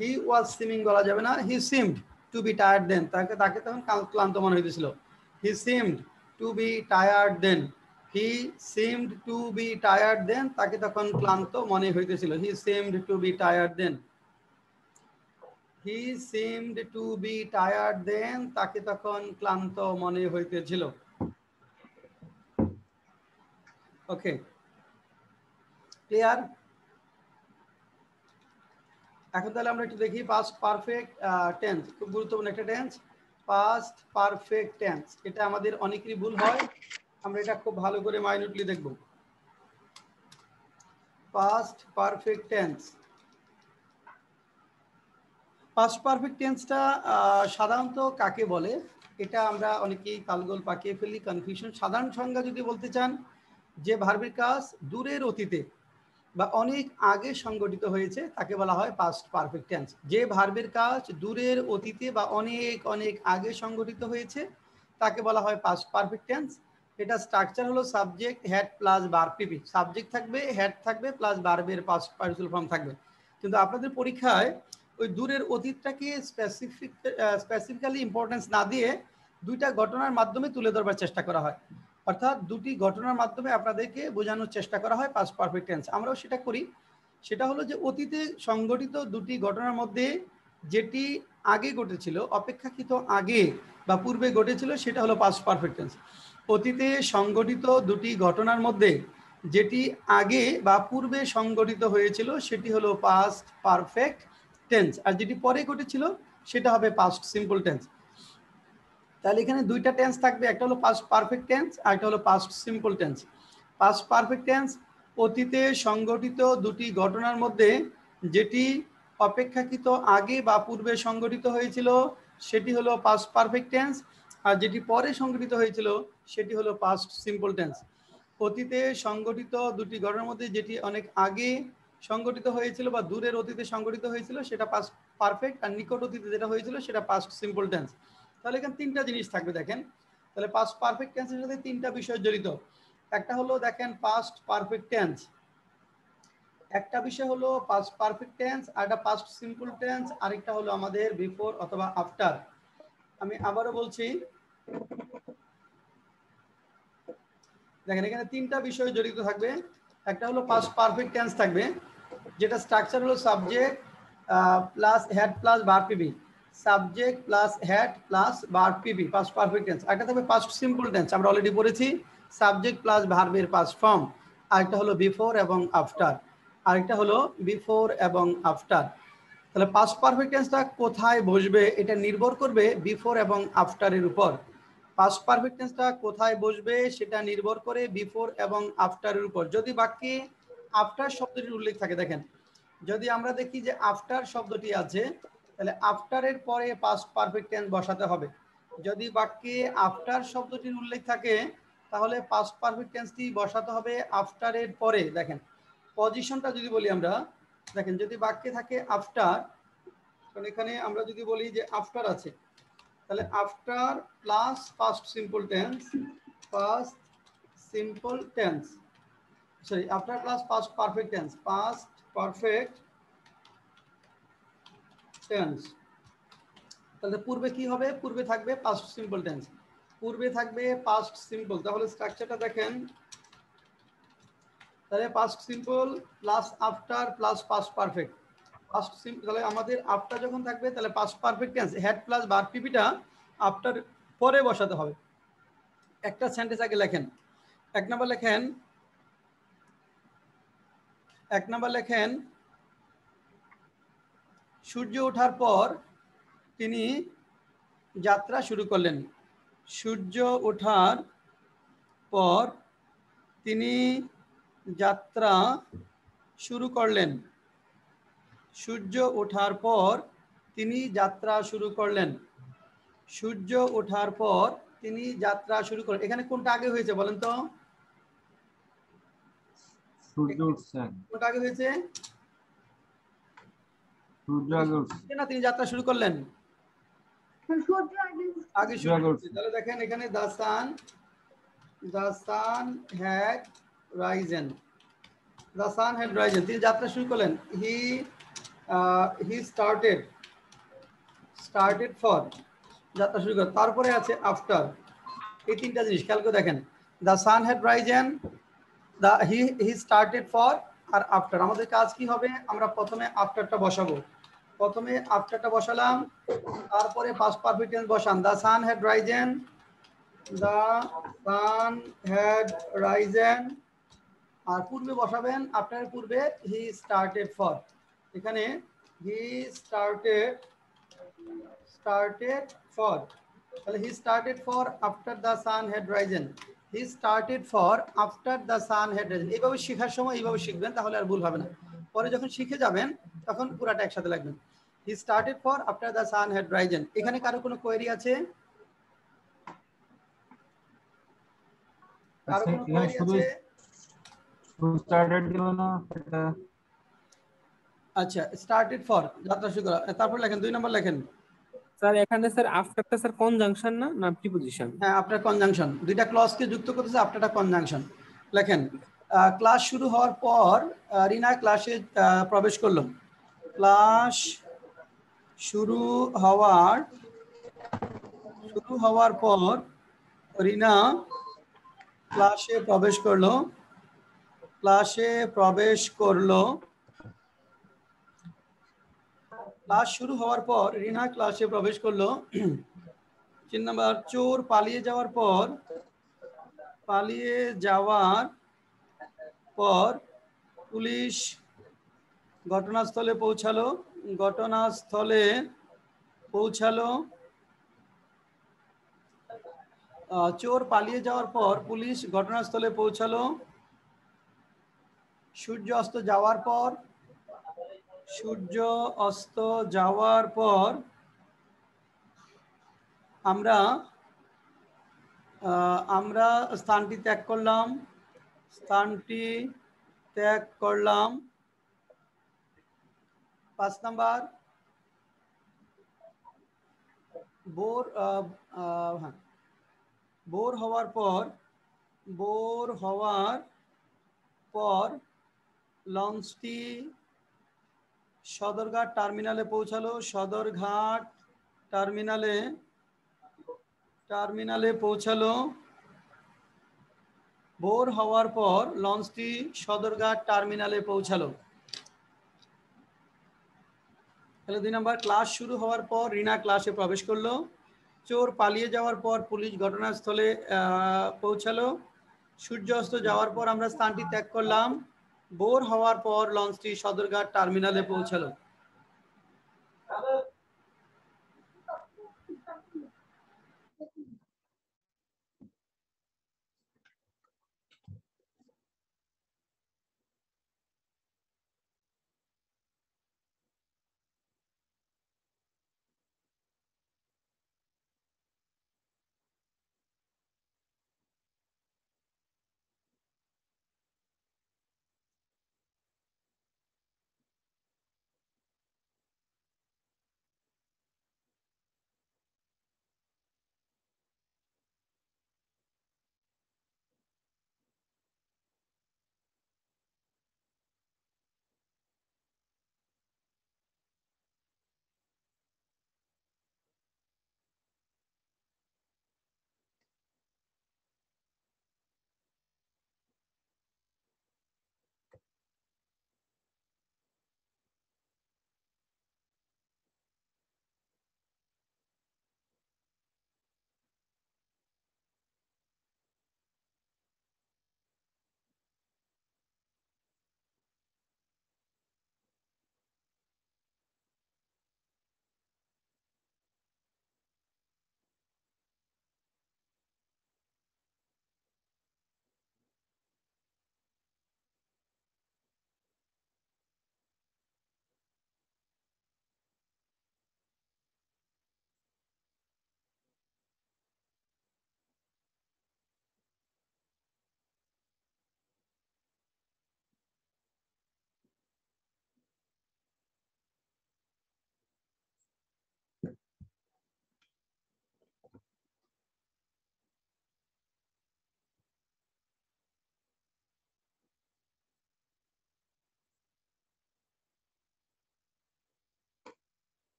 he was seeming বলা যাবে না, he seemed to be tired then, তাকে তখন ক্লান্ত মনে হইতেছিল। he seemed to be tired then, তাকে তখন ক্লান্ত মনে হইতেছিল। he seemed to be tired then, he seemed to be tired then, তাকে তখন ক্লান্ত মনে হইতেছিল। Okay, clear? এখন তাহলে আমরা একটু দেখি পাস্ট পারফেক্ট টেন্স, খুব গুরুত্বপূর্ণ একটা টেন্স, পাস্ট পারফেক্ট টেন্স। এটা আমাদের অনেকেরই ভুল হয়, আমরা এটা খুব ভালো করে মাইনুটলি দেখব। Past perfect tense, past perfect টেন্সটা সাধারণত কাকে বলে, এটা আমরা অনেকেই তালগোল পাকিয়ে ফেলি, কনফিউশন। সাধারণ সংজ্ঞা যদি বলতে চান, যে ভার্বের কাজ দূরের অতীতে বা অনেক আগে সংগঠিত হয়েছে তাকে বলা হয় পাস্ট পারফেক্ট টেন্স। যে ভার্বের কাজ দূরের অতীতে বা অনেক অনেক আগে সংগঠিত হয়েছে তাকে বলা হয় পাস্ট পারফেক্ট টেন্স। এটা স্ট্রাকচার হলো subject had plus verb PP, subject থাকবে, হ্যাড থাকবে, প্লাস ভার্বের পাস্ট পার্টিসিপাল ফর্ম থাকবে। কিন্তু আপনাদের পরীক্ষায় ওই দূরের অতীতটাকে স্পেসিফিক্যালি ইম্পর্টেন্স না দিয়ে দুইটা ঘটনার মাধ্যমে তুলে ধরবার চেষ্টা করা হয়, অর্থাৎ দুটি ঘটনার মাধ্যমে আপনাদেরকে বোঝানোর চেষ্টা করা হয় পাস্ট পারফেক্ট টেন্স। আমরাও সেটা করি। সেটা হলো যে অতীতে সংঘটিত দুটি ঘটনার মধ্যে যেটি আগে ঘটেছিল, অপেক্ষাকৃত আগে বা পূর্বে ঘটেছিল, সেটা হলো পাস্ট পারফেক্ট টেন্স। অতীতে সংঘটিত দুটি ঘটনার মধ্যে যেটি আগে বা পূর্বে সংঘটিত হয়েছিল সেটি হলো পাস্ট পারফেক্ট টেন্স, আর যেটি পরে ঘটেছিল সেটা হবে পাস্ট সিম্পল টেন্স। তাহলে এখানে দুইটা টেন্স থাকবে, একটা হলো পাস্ট পারফেক্ট টেন্স আর একটা হলো past simple tense. Past perfect tense অতীতে সংঘটিত দুটি ঘটনার মধ্যে যেটি অপেক্ষাকৃত আগে বা পূর্বে সংঘটিত হয়েছিল সেটি হলো পাস্ট পারফেক্ট টেন্স, আর যেটি পরে সংঘটিত হয়েছিল সেটি হলো পাস্ট সিম্পল টেন্স। অতীতে সংঘটিত দুটি ঘটনার মধ্যে যেটি অনেক আগে সংঘটিত হয়েছিল বা দূরের অতীতে সংঘটিত হয়েছিল সেটা পাস্ট পারফেক্ট, আর নিকট অতীতে যেটা হয়েছিল সেটা পাস্ট সিম্পল টেন্স। তাহলে এখানে তিনটা জিনিস থাকবে দেখেন। তাহলে পাস্ট পারফেক্ট টেন্সের সাথে তিনটা বিষয় জড়িত। একটা হলো দেখেন পাস্ট পারফেক্ট টেন্স, একটা বিষয় হলো পাস্ট পারফেক্ট টেন্স, আর একটা পাস্ট সিম্পল টেন্স, আরেকটা হলো আমাদের বিফোর অথবা আফটার। আমি আবারও বলছি, দেখেন এখানে তিনটা বিষয় জড়িত থাকবে। একটা হলো পাস্ট পারফেক্ট টেন্স থাকবে, যেটা স্ট্রাকচার হলো subject plus had plus verb PP, subject plus had plus verb PP, past perfect tense. একটা থাকবে পাস্ট সিম্পল টেন্স, আমরা অলরেডি পড়েছি, সাবজেক্ট প্লাস ভার্বের পাস্ট ফর্ম। আরেকটা হলো বিফোর এবং আফটার, আরেকটা হলো বিফোর এবং আফটার। তাহলে পাস্ট পারফেক্ট টেন্সটা কোথায় বসবে এটা নির্ভর করবে বিফোর এবং আফটারের উপর। পাস্ট পারফেক্ট টেন্সটা কোথায় বসবে সেটা নির্ভর করে বিফোর এবং আফটারের উপর। যদি বাক্যে আফটার শব্দটির উল্লেখ থাকে, দেখেন যদি আমরা দেখি যে আফটার শব্দটি আছে তাহলে আফটারের পরে পাস্ট পারফেক্ট টেন্স বসাতে হবে। যদি বাক্যে আফটার শব্দটির উল্লেখ থাকে তাহলে পাস্ট পারফেক্ট টেন্সটি বসাতে হবে আফটারের পরে। দেখেন পজিশনটা যদি বলি আমরা, দেখেন যদি বাক্যে থাকে আফটার, কারণ এখানে আমরা যদি বলি যে আফটার আছে তাহলে after plus past simple tense, past simple tense, sorry after plus past perfect tense, past perfect tense. তাহলে পূর্বে কি হবে, পূর্বে থাকবে পাস্ট সিম্পল টেন্স, পূর্বে থাকবে পাস্ট সিম্পল। তাহলে স্ট্রাকচারটা দেখেন, তাহলে past simple plus after plus past perfect, past simple. তাহলে আমাদের আফটার যখন থাকবে তাহলে past perfect tense had plus verb পিপিটা আফটার পরে বসাতে হবে। একটা সেন্টেন্স আগে লেখেন, এক নম্বর লেখেন সূর্য ওঠার পর তিনি যাত্রা শুরু করলেন। সূর্য ওঠার পর তিনি যাত্রা শুরু করলেন। সূর্য ওঠার পর তিনি যাত্রা শুরু করলেন। সূর্য ওঠার পর তিনি যাত্রা শুরু করলেন। এখানে কোনটা আগে হয়েছে বলেন তো? সূর্য উঠছে, কোনটা আগে হয়েছে? সূর্য আগে উঠছে না তিনি যাত্রা শুরু করলেন আগে শুরু করছে। তাহলে দেখেন এখানে the sun had risen, the sun had risen, তিনি যাত্রা শুরু করলেন। he started for, যাত্রা শুরু করেন। তারপরে আছে আফটার, এই তিনটা জিনিস খেয়াল করে দেখেন, the sun had risen, he started for আর আফটার। আমাদের কাজ কি হবে, আমরা প্রথমে আফটারটা বসাবো, প্রথমে আফটারটা বসালাম, তারপরে পাস্ট পারফেক্ট টেন্স বসান। The sun had risen, the sun had risen. আর পূর্বে বসাবেন, আপনার পূর্বে হি স্টার্টেড ফর। এখানে হি স্টার্টেড ফর, তাহলে হি started for after the sun had Ryzen. He started for after the sun had Ryzen. এইভাবে শেখার সময় এইভাবে শিখবেন, তাহলে আর ভুল হবে না। পরে যখন শিখে যাবেন তখন পুরাটা একসাথে লাগবেন। He started for after the sun had risen. এখানে কারো কোনো কোয়েরি আছে? কারো কোনো কোয়েরি আছে? স্টার্টেড দিল না এটা। আচ্ছা, স্টার্টেড ফর যাত্রা শুরু করা, তারপর লেখেন 2 নম্বর লেখেন। স্যার এখানে স্যার আফটারটা স্যার কনজাংশন না প্রিপজিশন? হ্যাঁ, আফটার কনজাংশন, দুইটা ক্লজকে যুক্ত করতেছে, আফটারটা কনজাংশন। লেখেন ক্লাস শুরু হওয়ার পর রিনা ক্লাসে প্রবেশ করলো। ক্লাস শুরু হওয়ার পর রিনা ক্লাসে প্রবেশ করলো। ক্লাস শুরু হওয়ার পর রিনা ক্লাসে প্রবেশ করলো। 3 নম্বর, চোর পালিয়ে যাওয়ার পর পুলিশ ঘটনাস্থলে পৌঁছালো। চোর পালিয়ে যাওয়ার পর পুলিশ ঘটনাস্থলে পৌঁছালো। সূর্য অস্ত যাওয়ার পর আমরা স্থানটি ত্যাগ করলাম। 5 নাম্বার, বোর হওয়ার পর লঞ্চটি সদরঘাট টার্মিনালে পৌঁছালো। সদরঘাট টার্মিনালে পৌঁছালো। ভোর হওয়ার পর লঞ্চটি সদরঘাট টার্মিনালে পৌঁছালো। তাহলে 2 নম্বর, ক্লাস শুরু হওয়ার পর রিনা ক্লাসে প্রবেশ করলো। চোর পালিয়ে যাওয়ার পর পুলিশ ঘটনাস্থলে পৌঁছালো। সূর্য অস্ত যাওয়ার পর আমরা স্থানটি ত্যাগ করলাম। ভোর হওয়ার পর লঞ্চটি সদরঘাট টার্মিনালে পৌঁছালো।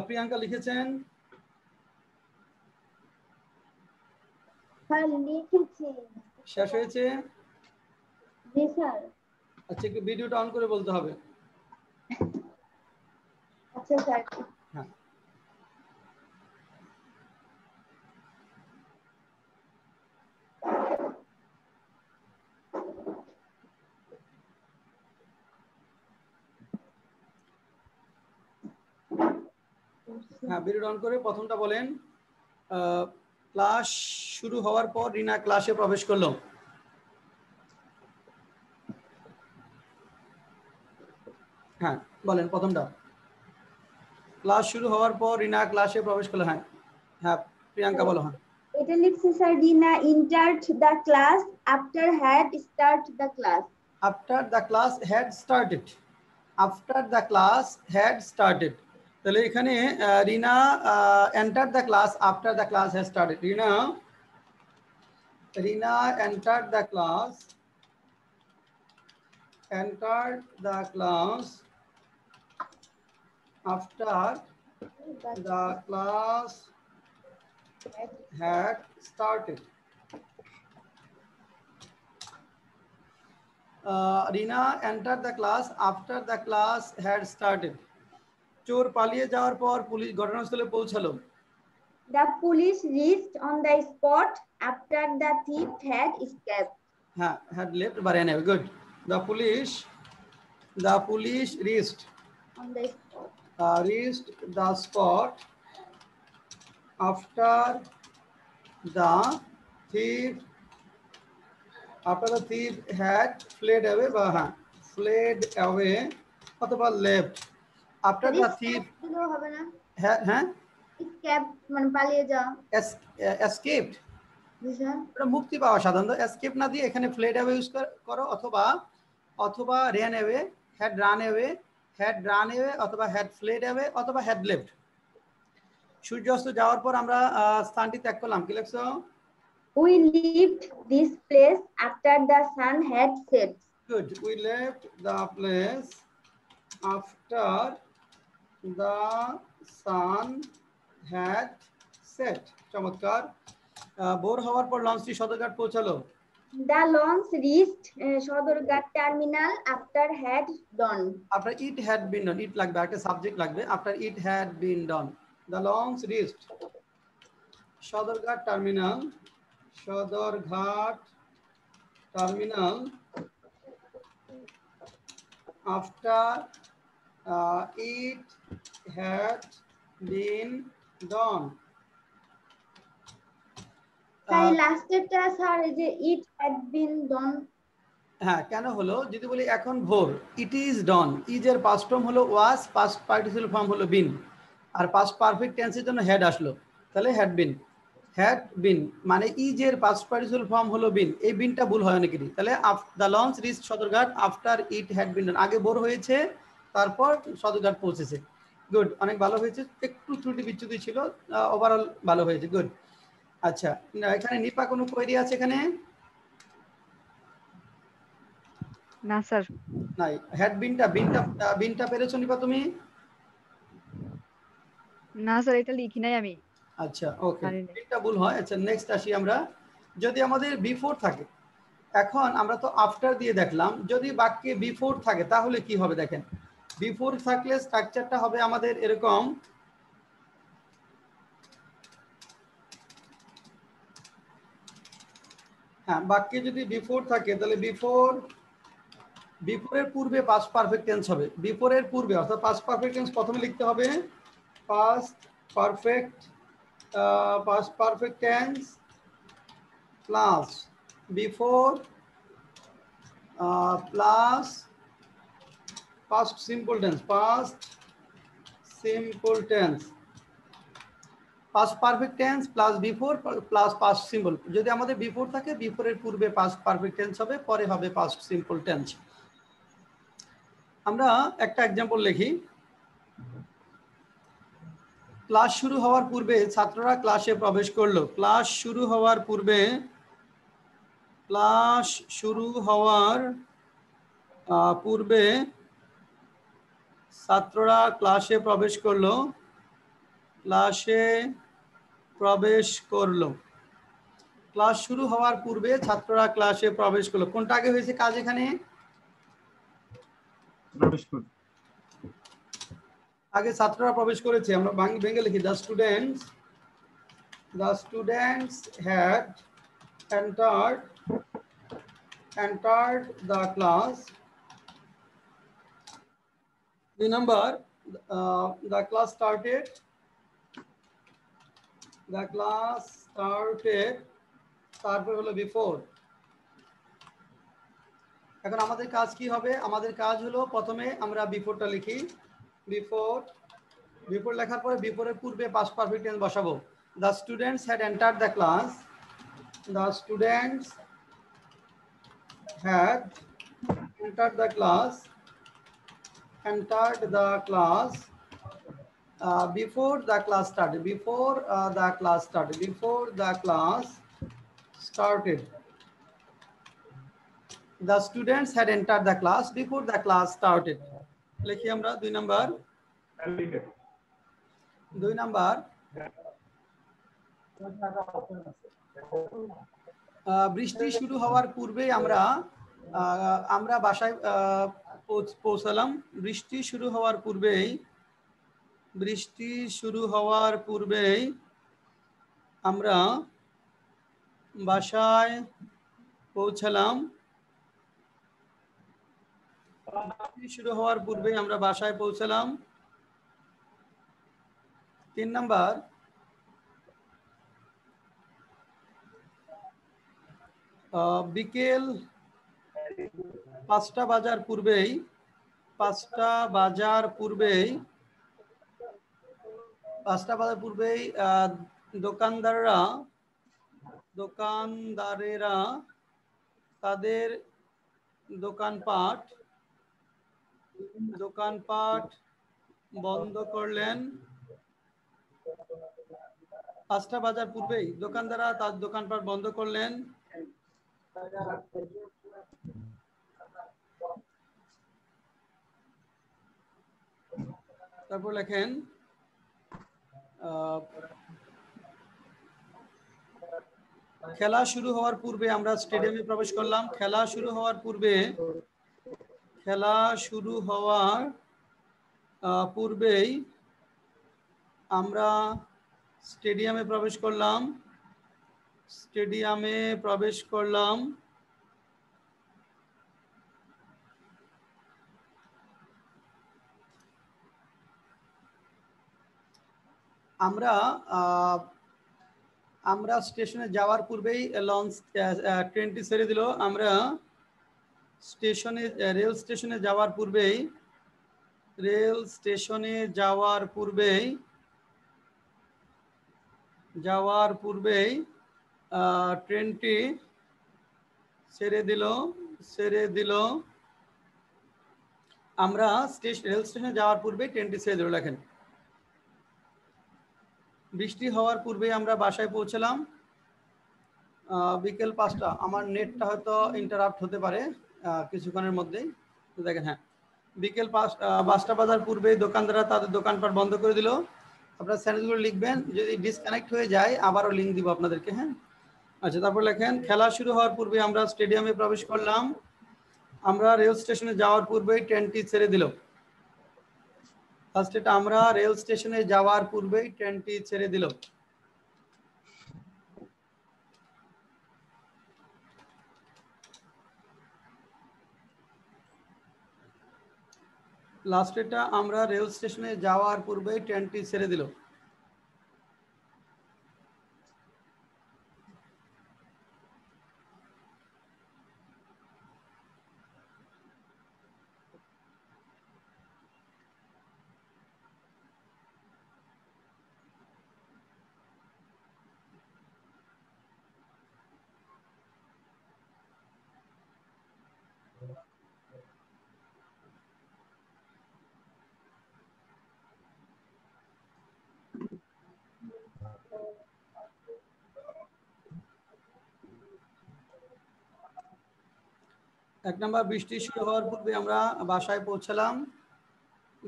প্রিয়াঙ্কা লিখেছেন। স্যার লিখেছি। শেষ হয়েছে? জি স্যার। আচ্ছা, একটু ভিডিওটা অন করে বলতে হবে। আচ্ছা স্যার। হ্যাঁ, হ্যাঁ, ভিডিওটা অন করে প্রথমটা বলেন। ক্লাস শুরু হওয়ার পর রিনা ক্লাসে প্রবেশ করলো। হ্যাঁ বলেন প্রথমটা। ক্লাস শুরু হওয়ার পর রিনা ক্লাসে প্রবেশ করলো। হ্যাঁ হ্যাঁ প্রিয়াঙ্কা বলো। হ্যাঁ, এটা লিখছি sir, Rina entered the class after had start the class. after the class had started. after the class had started. তাহলে এখানে রিনা entered the class after the class has started. Rina entered the class after the class had started. Rina entered the class after the class had started. চোর পালিয়ে যাওয়ার পর পুলিশ ঘটনাস্থলে পৌঁছালো। The police reached on the spot after the thief had escaped. হ্যাঁ, had left বা ran away. Good. The police reached On the spot. Reached the spot after the thief had fled away বা হ্যাঁ fled away অথবা left. After the thief দিলেও হবে না? হ্যাঁ escape মানে পালিয়ে যাওয়া। escaped জি স্যার। এটা মুক্তি পাওয়া। সাধারণত escape না দিয়ে এখানে fled away ইউজ করো অথবা ran away, had run away অথবা had fled away অথবা had left. সূর্যাস্ত যাওয়ার পর আমরা স্থানটি ত্যাগ করলাম। কি লিখছো? We left this place after the sun had set. Good. We left the place after the sun had set. চমৎকার। ভোর হওয়ার পর লঞ্চটি সদরঘাট পৌঁছালো। The launch reached Sodorghat terminal after had dawn. After it had been done, it লাগবে, একটা সাবজেক্ট লাগবে। After it had been done, the launch reached Sadarghat terminal after it had been done. তাই লাস্টেরটা স্যার এই যে it had been done। হ্যাঁ, কেন হলো? যদি বলি এখন ভোর, it is done, is এর past form হলো was, past participle form হলো been, R past perfect tense এর জন্য had আসলো, তাহলে had been মানে is এর past participle form হলো been। এই বিনটা ভুল হয় অনেকেরই। তাহলে the launch reached Sadarghat after it had been done, আগে ভোর হয়েছে তারপর সদরঘাট পৌঁছেছে। গুড, অনেক ভালো হয়েছে। একটু ত্রুটি বিচ্যুতি ছিল, ওভারঅল ভালো হয়েছে। গুড। আচ্ছা, এখানে নিপা কোনো কোয়েরি আছে এখানে? না স্যার। নাই। হ্যাড বিনটা পেরেছো নিপা তুমি? না স্যার, এটা লিখি নাই আমি। আচ্ছা, ওকে, বিনটা ভুল হয়। আচ্ছা, নেক্সট আসি আমরা। যদি আমাদের বিফোর থাকে, এখন আমরা তো আফটার দিয়ে দেখলাম, যদি বাক্যে বিফোর থাকে তাহলে কি হবে দেখেন। বিফোর থাকলে স্ট্রাকচারটা হবে আমাদের এরকম। হ্যাঁ, বাক্যে যদি বিফোর থাকে তাহলে বিফোরের পূর্বে পাস্ট পারফেক্ট টেন্স হবে। বিফোরের পূর্বে অর্থাৎ পাস্ট পারফেক্ট টেন্স প্রথমে লিখতে হবে past perfect tense plus before plus past simple tense. Past perfect tense plus before plus past simple. যদি আমাদের বিফোর থাকে, বিফোরের পূর্বে পাস্ট পারফেক্ট টেন্স হবে, পরে হবে পাস্ট সিম্পল টেন্স। আমরা একটা এক্সাম্পল লিখি। ক্লাস শুরু হওয়ার পূর্বে ছাত্ররা ক্লাসে প্রবেশ করলো। ক্লাস শুরু হওয়ার পূর্বে ছাত্ররা ক্লাসে প্রবেশ করলো। ক্লাসে প্রবেশ করলো। ক্লাস শুরু হওয়ার পূর্বে ছাত্ররা ক্লাসে প্রবেশ করলো। কোনটা আগে হয়েছে কাজ এখানে? প্রবেশ করছে। আগে ছাত্ররা প্রবেশ করেছে। আমরা ভেঙে লিখি the students had entered the class. The number the class started তারপর হলো বিফোর। এখন আমাদের কাজ কি হবে? আমাদের কাজ হলো প্রথমে আমরা বিফোরটা লিখি। বিফোর লেখার পরে বিফোরের পূর্বে পাস্ট পারফেক্ট টেন্স বসাবো। The students had entered the class. The students had entered the class. Before the class started. The students had entered the class before the class started. লিখি আমরা 2 নাম্বার। বৃষ্টি শুরু হওয়ার পূর্বেই আমরা বাসায় পৌঁছালাম। বৃষ্টি শুরু হওয়ার পূর্বেই আমরা বাসায় পৌঁছালাম। 3 নাম্বার, বিকেল 5টা বাজার পূর্বেই দোকানদারেরা তাদের দোকানপাট বন্ধ করলেন। 5টা বাজার পূর্বেই দোকানদাররা তার দোকানপাট বন্ধ করলেন। তারপর লেখেন খেলা শুরু হওয়ার পূর্বে আমরা স্টেডিয়ামে প্রবেশ করলাম। খেলা শুরু হওয়ার পূর্বেই আমরা স্টেডিয়ামে প্রবেশ করলাম। আমরা স্টেশনে যাওয়ার পূর্বেই ট্রেনটি ছেড়ে দিল। রেল স্টেশনে যাওয়ার পূর্বেই ট্রেনটি ছেড়ে দিল। আমরা রেল স্টেশনে যাওয়ার পূর্বেই ট্রেনটি ছেড়ে দিল। লেখেন বৃষ্টি হওয়ার পূর্বেই আমরা বাসায় পৌঁছলাম বিকেল 5টা। আমার নেটটা হয়তো ইন্টারাপ্ট হতে পারে কিছুক্ষণের মধ্যেই। দেখেন, হ্যাঁ, বিকেল 5টা বাজার পূর্বেই দোকানদাররা তাদের দোকানপাট বন্ধ করে দিল। আপনারা সেন্টেন্সগুলো লিখবেন, যদি ডিসকানেক্ট হয়ে যায় আবারও লিঙ্ক দিব আপনাদেরকে। হ্যাঁ, আচ্ছা, তারপর লেখেন খেলা শুরু হওয়ার পূর্বে আমরা স্টেডিয়ামে প্রবেশ করলাম। আমরা রেল স্টেশনে যাওয়ার পূর্বেই ট্রেনটি ছেড়ে দিল। ফার্স্ট এটা আমরা রেল স্টেশনে যাওয়ার পূর্বেই ট্রেনটি ছেড়ে দিল। লাস্ট এটা আমরা রেল স্টেশনে যাওয়ার পূর্বেই ট্রেনটি ছেড়ে দিল। এক নম্বর, বৃষ্টি শুরু হওয়ার পূর্বে আমরা বাসায় পৌঁছালাম।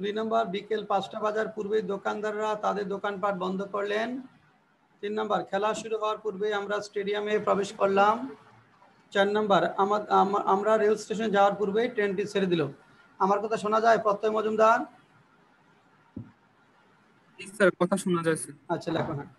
2 নম্বর, বিকেল 5টা বাজার পূর্বেই দোকানদাররা তাদের দোকানপাট বন্ধ করলেন। 3 নম্বর, খেলা শুরু হওয়ার পূর্বেই আমরা স্টেডিয়ামে প্রবেশ করলাম। 4 নম্বর, আমরা রেল স্টেশন যাওয়ার পূর্বেই ট্রেনটি ছেড়ে দিল। আমার কথা শোনা যায় প্রত্যয় মজুমদার? স্যার কথা শোনা যাচ্ছে। আচ্ছা লেখো। হ্যাঁ,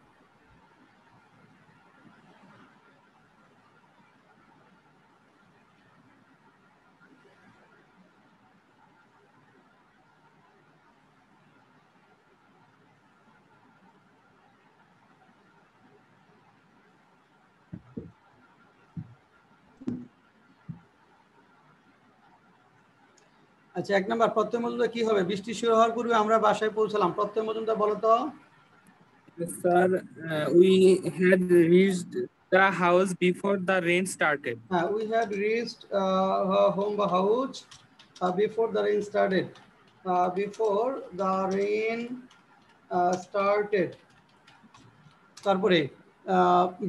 আচ্ছা 1 নম্বর, প্রত্যয় মজুমদার কি হবে? বৃষ্টি শুরু হওয়ার পূর্বে আমরা বাসায় পৌঁছলাম। প্রত্যয় মজুমদার বলো তো। Sir, we had reached the house before the rain started. We had reached home বা house before the rain started. Before the rain started. তারপরে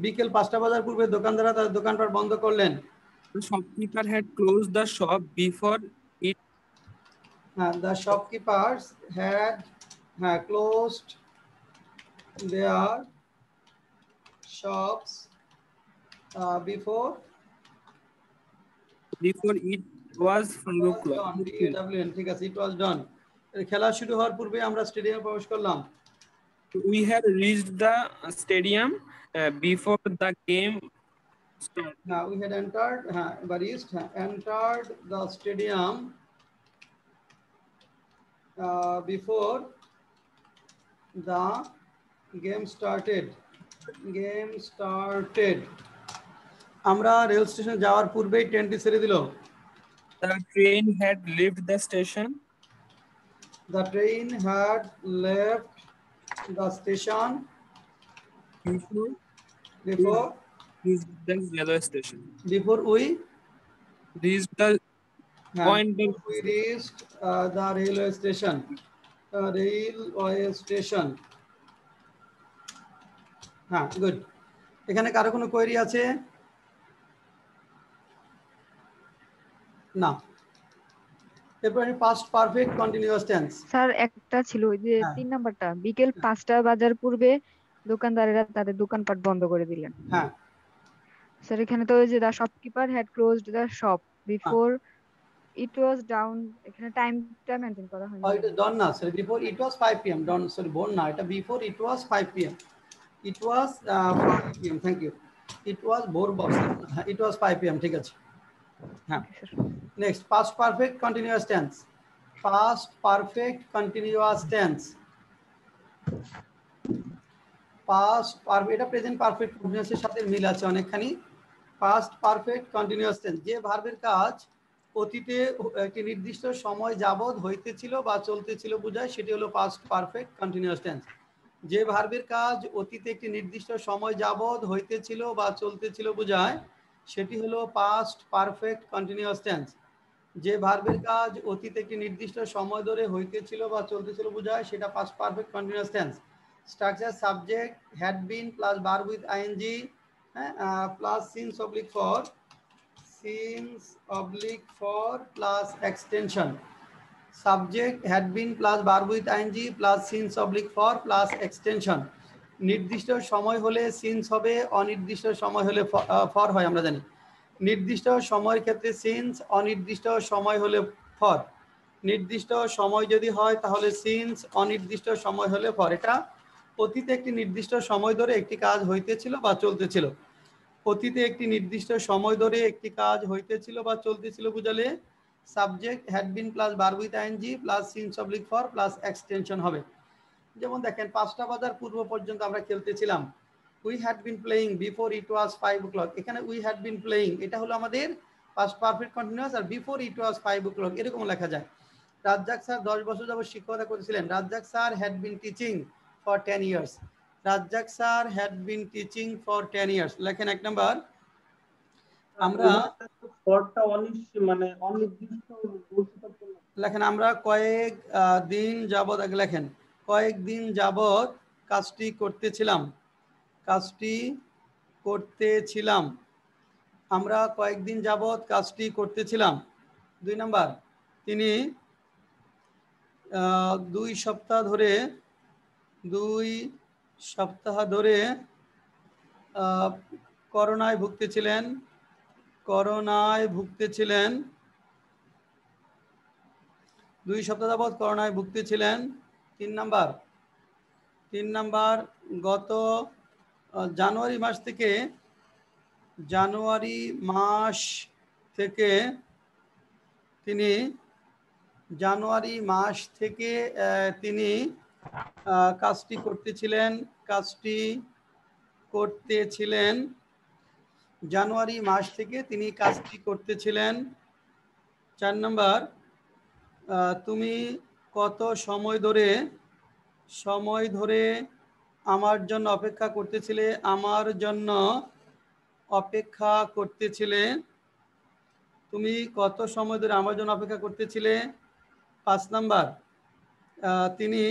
বিকেল 5টা বাজার পূর্বে দোকানদাররা তাদের দোকানপাট বন্ধ করলেন। The shopkeeper had closed the shop before it. The shopkeepers had closed their shops before it was 5 o'clock. done. ঠিক আছে, it was done. খেলা শুরু হওয়ার পূর্বে আমরা স্টেডিয়ামে প্রবেশ করলাম। We had reached the stadium before the game started. We had entered entered the stadium before the game started. আমরা রেল স্টেশন যাওয়ার পূর্বেই ট্রেনটি ছেড়ে দিল। The train had left the station. The train had left the station before the railway station. Before we reached the point. We reached the railway station. হ্যাঁ, গুড। এখানে কারো কোনো কোয়েরি আছে? না। এরপর past perfect continuous tense. Sir একটা ছিল ওই যে 3 নাম্বারটা, বিকেল 5টা বাজার পূর্বে দোকানদারেরা তাদের দোকানপাট বন্ধ করে দিলেন। হ্যাঁ স্যার এখানে তো ওই যে the shopkeeper had closed the shop before it was down, এখানে টাইমটা মেনটেন করা হয়নি। এটা ডন না sir, before it was 5 pm। Dawn sorry, বোন না, এটা before it was 5 pm। It was 5 pm। Thank you. It was ভোর বক্স। It was 5 pm। ঠিক আছে। হ্যাঁ, next past perfect continuous tense. Past perfect continuous tense. Past perfect, এটা প্রেজেন্ট পারফেক্ট কন্টিনিউয়াসের সাথে মিল আছে অনেকখানি। পাস্ট পারফেক্ট কন্টিনিউয়াস টেন্স যে ভার্বের কাজ অতীতে একটি নির্দিষ্ট সময় যাবত হইতেছিল বা চলতেছিল বোঝায়, সেটি হলো পাস্ট পারফেক্ট কন্টিনিউয়াস টেন্স। যে ভার্বের কাজ অতীতে একটি নির্দিষ্ট সময় যাবত হইতেছিল বা চলতেছিল বোঝায়, সেটি হলো পাস্ট পারফেক্ট কন্টিনিউয়াস টেন্স। যে ভার্বের কাজ অতীতে একটি নির্দিষ্ট সময় ধরে হইতেছিল বা চলতেছিল বোঝায়, সেটা past perfect continuous tense. Structure subject had been plus verb with ING plus since oblique for plus extension. Subject had been plus verb with ING plus since oblique for plus extension. নির্দিষ্ট সময় হলে সিন্স হবে, অনির্দিষ্ট সময় হলে ফর হয়, আমরা জানি। নির্দিষ্ট সময়ের ক্ষেত্রে সিন্স, অনির্দিষ্ট সময় হলে ফর। নির্দিষ্ট সময় যদি হয় তাহলে সিন্স, অনির্দিষ্ট সময় হলে ফর। এটা অতীতে একটি নির্দিষ্ট সময় ধরে একটি কাজ হইতেছিল বা চলতেছিল। অতীতে একটি নির্দিষ্ট সময় ধরে একটি কাজ হইতেছিল বা চলতেছিল বুঝালে subject had been plus verb with ING plus since oblique for plus extension হবে। যেমন দেখেন 5টা বাজার পূর্ব পর্যন্ত আমরা খেলতেছিলাম। We had been playing before it was 5 o'clock। এখানে উই হ্যাড বিন প্লেয়িং এটা হলো আমাদের পাস্ট পারফেক্ট কন্টিনিউয়াস, আর বিফোর ইট ওয়াজ 5 o'clock এরকম লেখা যায়। রাজ্জাক স্যার 10 বছর যাবত শিক্ষকতা করেছিলেন। Razzak sir had been teaching for 10 years। Razzak sir had been teaching for 10 years। লেখেন 1 নাম্বার। আমরা ফরটা মানে অনির্দিষ্ট লেখেন আমরা কয়েক দিন যাবত, আগে লেখেন কয়েকদিন যাবত কাজটি করতেছিলাম। আমরা কয়েকদিন যাবত কাজটি করতেছিলাম। 2 নাম্বার, তিনি 2 সপ্তাহ ধরে 2 সপ্তাহ ধরে করোনায় ভুগতেছিলেন। করোনায় ভুগতেছিলেন 2 সপ্তাহ যাবৎ করোনায় ভুগতেছিলেন। 3 নাম্বার গত জানুয়ারি মাস থেকে তিনি কাজটি করতেছিলেন জানুয়ারি মাস থেকে তিনি কাজটি করতেছিলেন। 4 নাম্বার তুমি কত সময় ধরে আমার জন্য অপেক্ষা করতেছিলে। তুমি কত সময় ধরে আমার জন্য অপেক্ষা করতেছিলে। 5 নাম্বার তিনি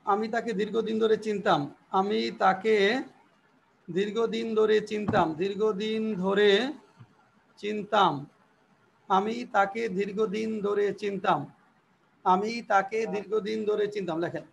আমি তাকে দীর্ঘদিন ধরে চিনতাম। আমি তাকে দীর্ঘদিন ধরে চিনতাম। লেখেন।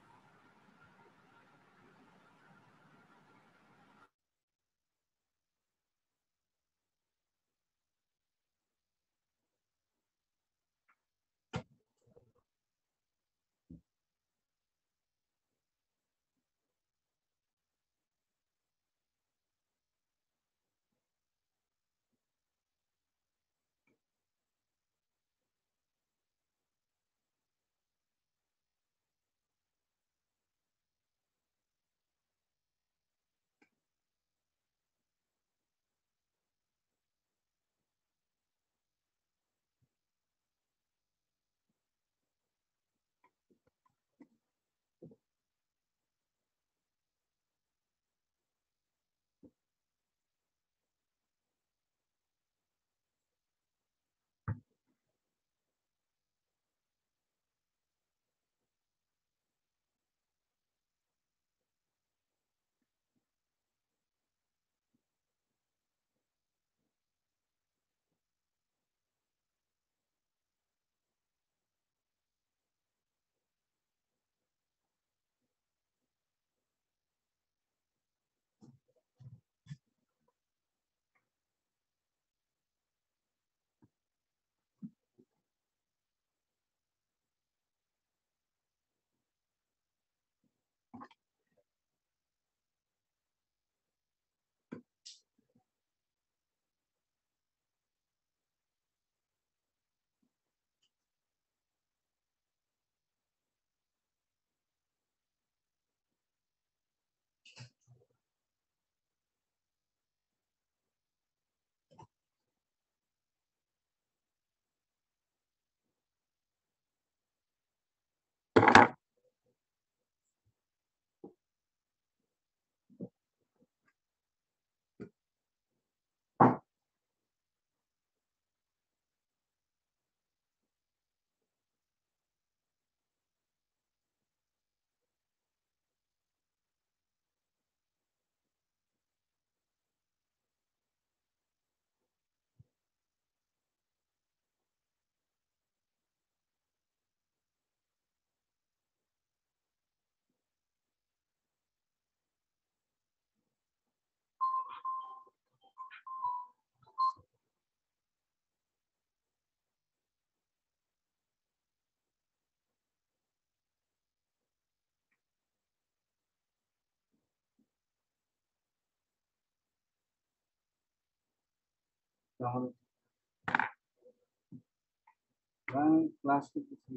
ক্লাস করতেছি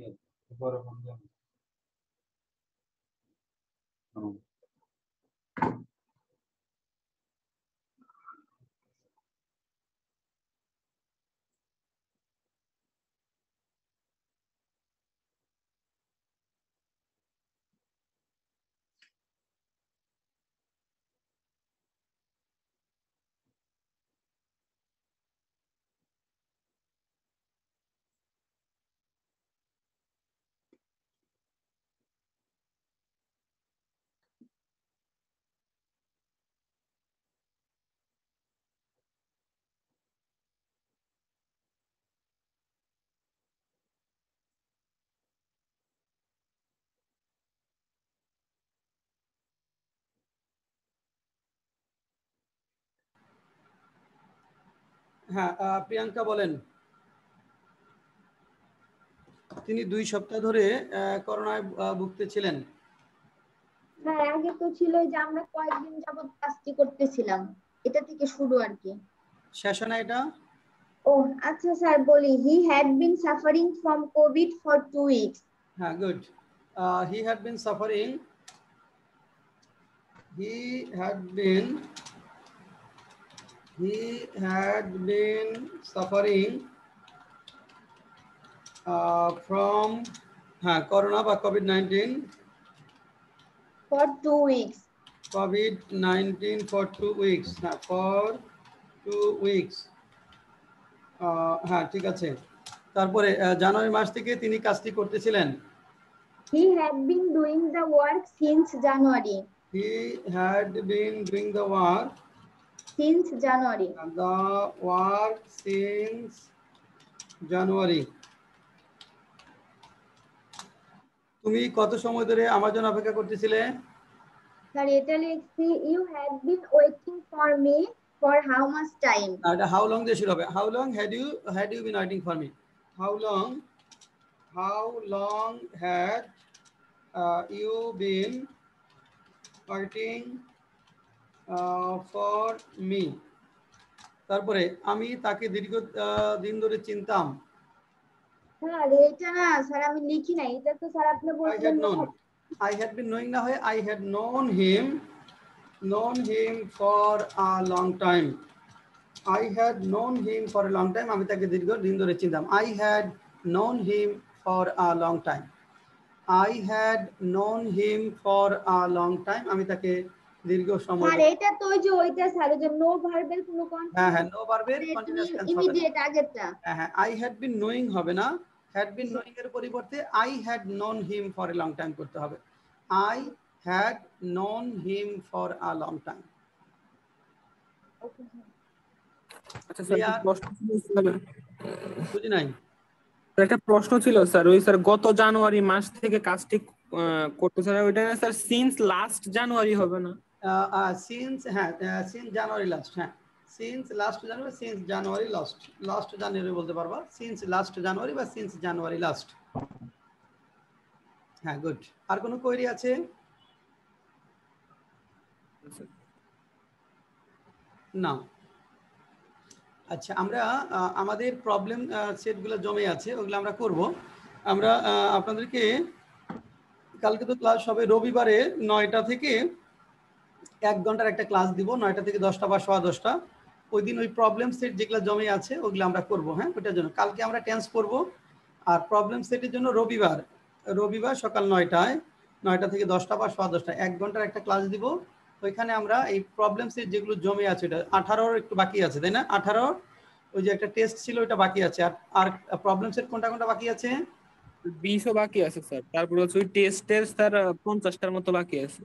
পরে ফোন দিলাম। হ্যাঁ প্রিয়াঙ্কা বলেন। তিনি 2 সপ্তাহ ধরে করোনায় ভুগতেছিলেন। স্যার আগে তো ছিল যে আমরা কয়েকদিন যাবত কাজটি করতেছিলাম, এটা থেকে শুরু আর কি। শেষ না এটা? ও আচ্ছা স্যার বলি, he had been suffering from Covid for 2 weeks. হ্যাঁ good. He had been suffering from corona বা COVID-19 for 2 weeks. COVID-19 for 2 weeks. for 2 weeks. হ্যাঁ ঠিক আছে। তারপরে জানুয়ারি মাস থেকে তিনি কাজটি করতেছিলেন। He had been doing the work since January. He had been doing the work Since January. since January. তুমি কত সময় ধরে আমার জন্য অপেক্ষা করতেছিলে? স্যার এটা লিখছি, you had been waiting for me for how much time? এটা how long দিয়ে শুরু হবে। How long had you been waiting for me? How long had you been waiting for me? তারপরে আমি তাকে দীর্ঘ দিন ধরে চিনতাম। স্যার এটা না স্যার আমি লিখি নাই, এটা তো স্যার আপনি বলছিলেন I had been knowing না হয় I had known him for a long time. I had known him for a long time. আমি তাকে দীর্ঘ দিন ধরে চিনতাম। I had known him for a long time. I had known him for a long time. আমি তাকে দীর্ঘ সময়। স্যার এটা তো ওই যে ওইটা স্যার যে নো ভার্বের কোনো হ্যাঁ নো ভার্বের কন্টিনিউয়াস টেন্স হবে। ইমিডিয়েট আগেরটা। হ্যাঁ I had been knowing হবে না, had been knowing এর পরিবর্তে I had known him for a long time করতে হবে। I had known him for a long time. আচ্ছা স্যার প্রশ্ন ছিল স্যার, বুঝি নাই। একটা প্রশ্ন ছিল স্যার, ওই স্যার গত জানুয়ারি মাস থেকে কাজটি করতে স্যার, ওইটা স্যার সিন্স লাস্ট জানুয়ারি হবে না? Since since January last. Since last January, since January last January বলতে পারবা। সিন্স লাস্ট জানুয়ারি বা সিন্স জানুয়ারি লাস্ট। হ্যাঁ গুড। আর কোনো কোয়েরি আছে? না। আচ্ছা আমরা আমাদের প্রবলেম সেটগুলো জমে আছে, ওগুলো আমরা করব। আমরা আপনাদেরকে কালকে তো ক্লাস হবে রবিবারে 9টা থেকে 1 ঘন্টার একটা ক্লাস দিব, 9টা থেকে 10টা বা 10:15। ওই দিন ওই প্রবলেম সেট যেগুলো জমে আছে ওগুলো আমরা করব। হ্যাঁ ওইটার জন্য কালকে আমরা টেন্স করব। আর প্রবলেম সেটের জন্য রবিবার সকাল 9টা থেকে 10টা বা 10:15 1 ঘন্টার একটা ক্লাস দিব। ওইখানে আমরা এই প্রবলেম সেট যেগুলো জমে আছে, এটা 18 একটু বাকি আছে তাই না? 18 ওই যে একটা টেস্ট ছিল ওইটা বাকি আছে। আর প্রবলেম সেট কোনটা বাকি আছে? 20ও বাকি আছে স্যার। তারপর হচ্ছে ওই টেস্টের স্যার 50টার মতো বাকি আছে।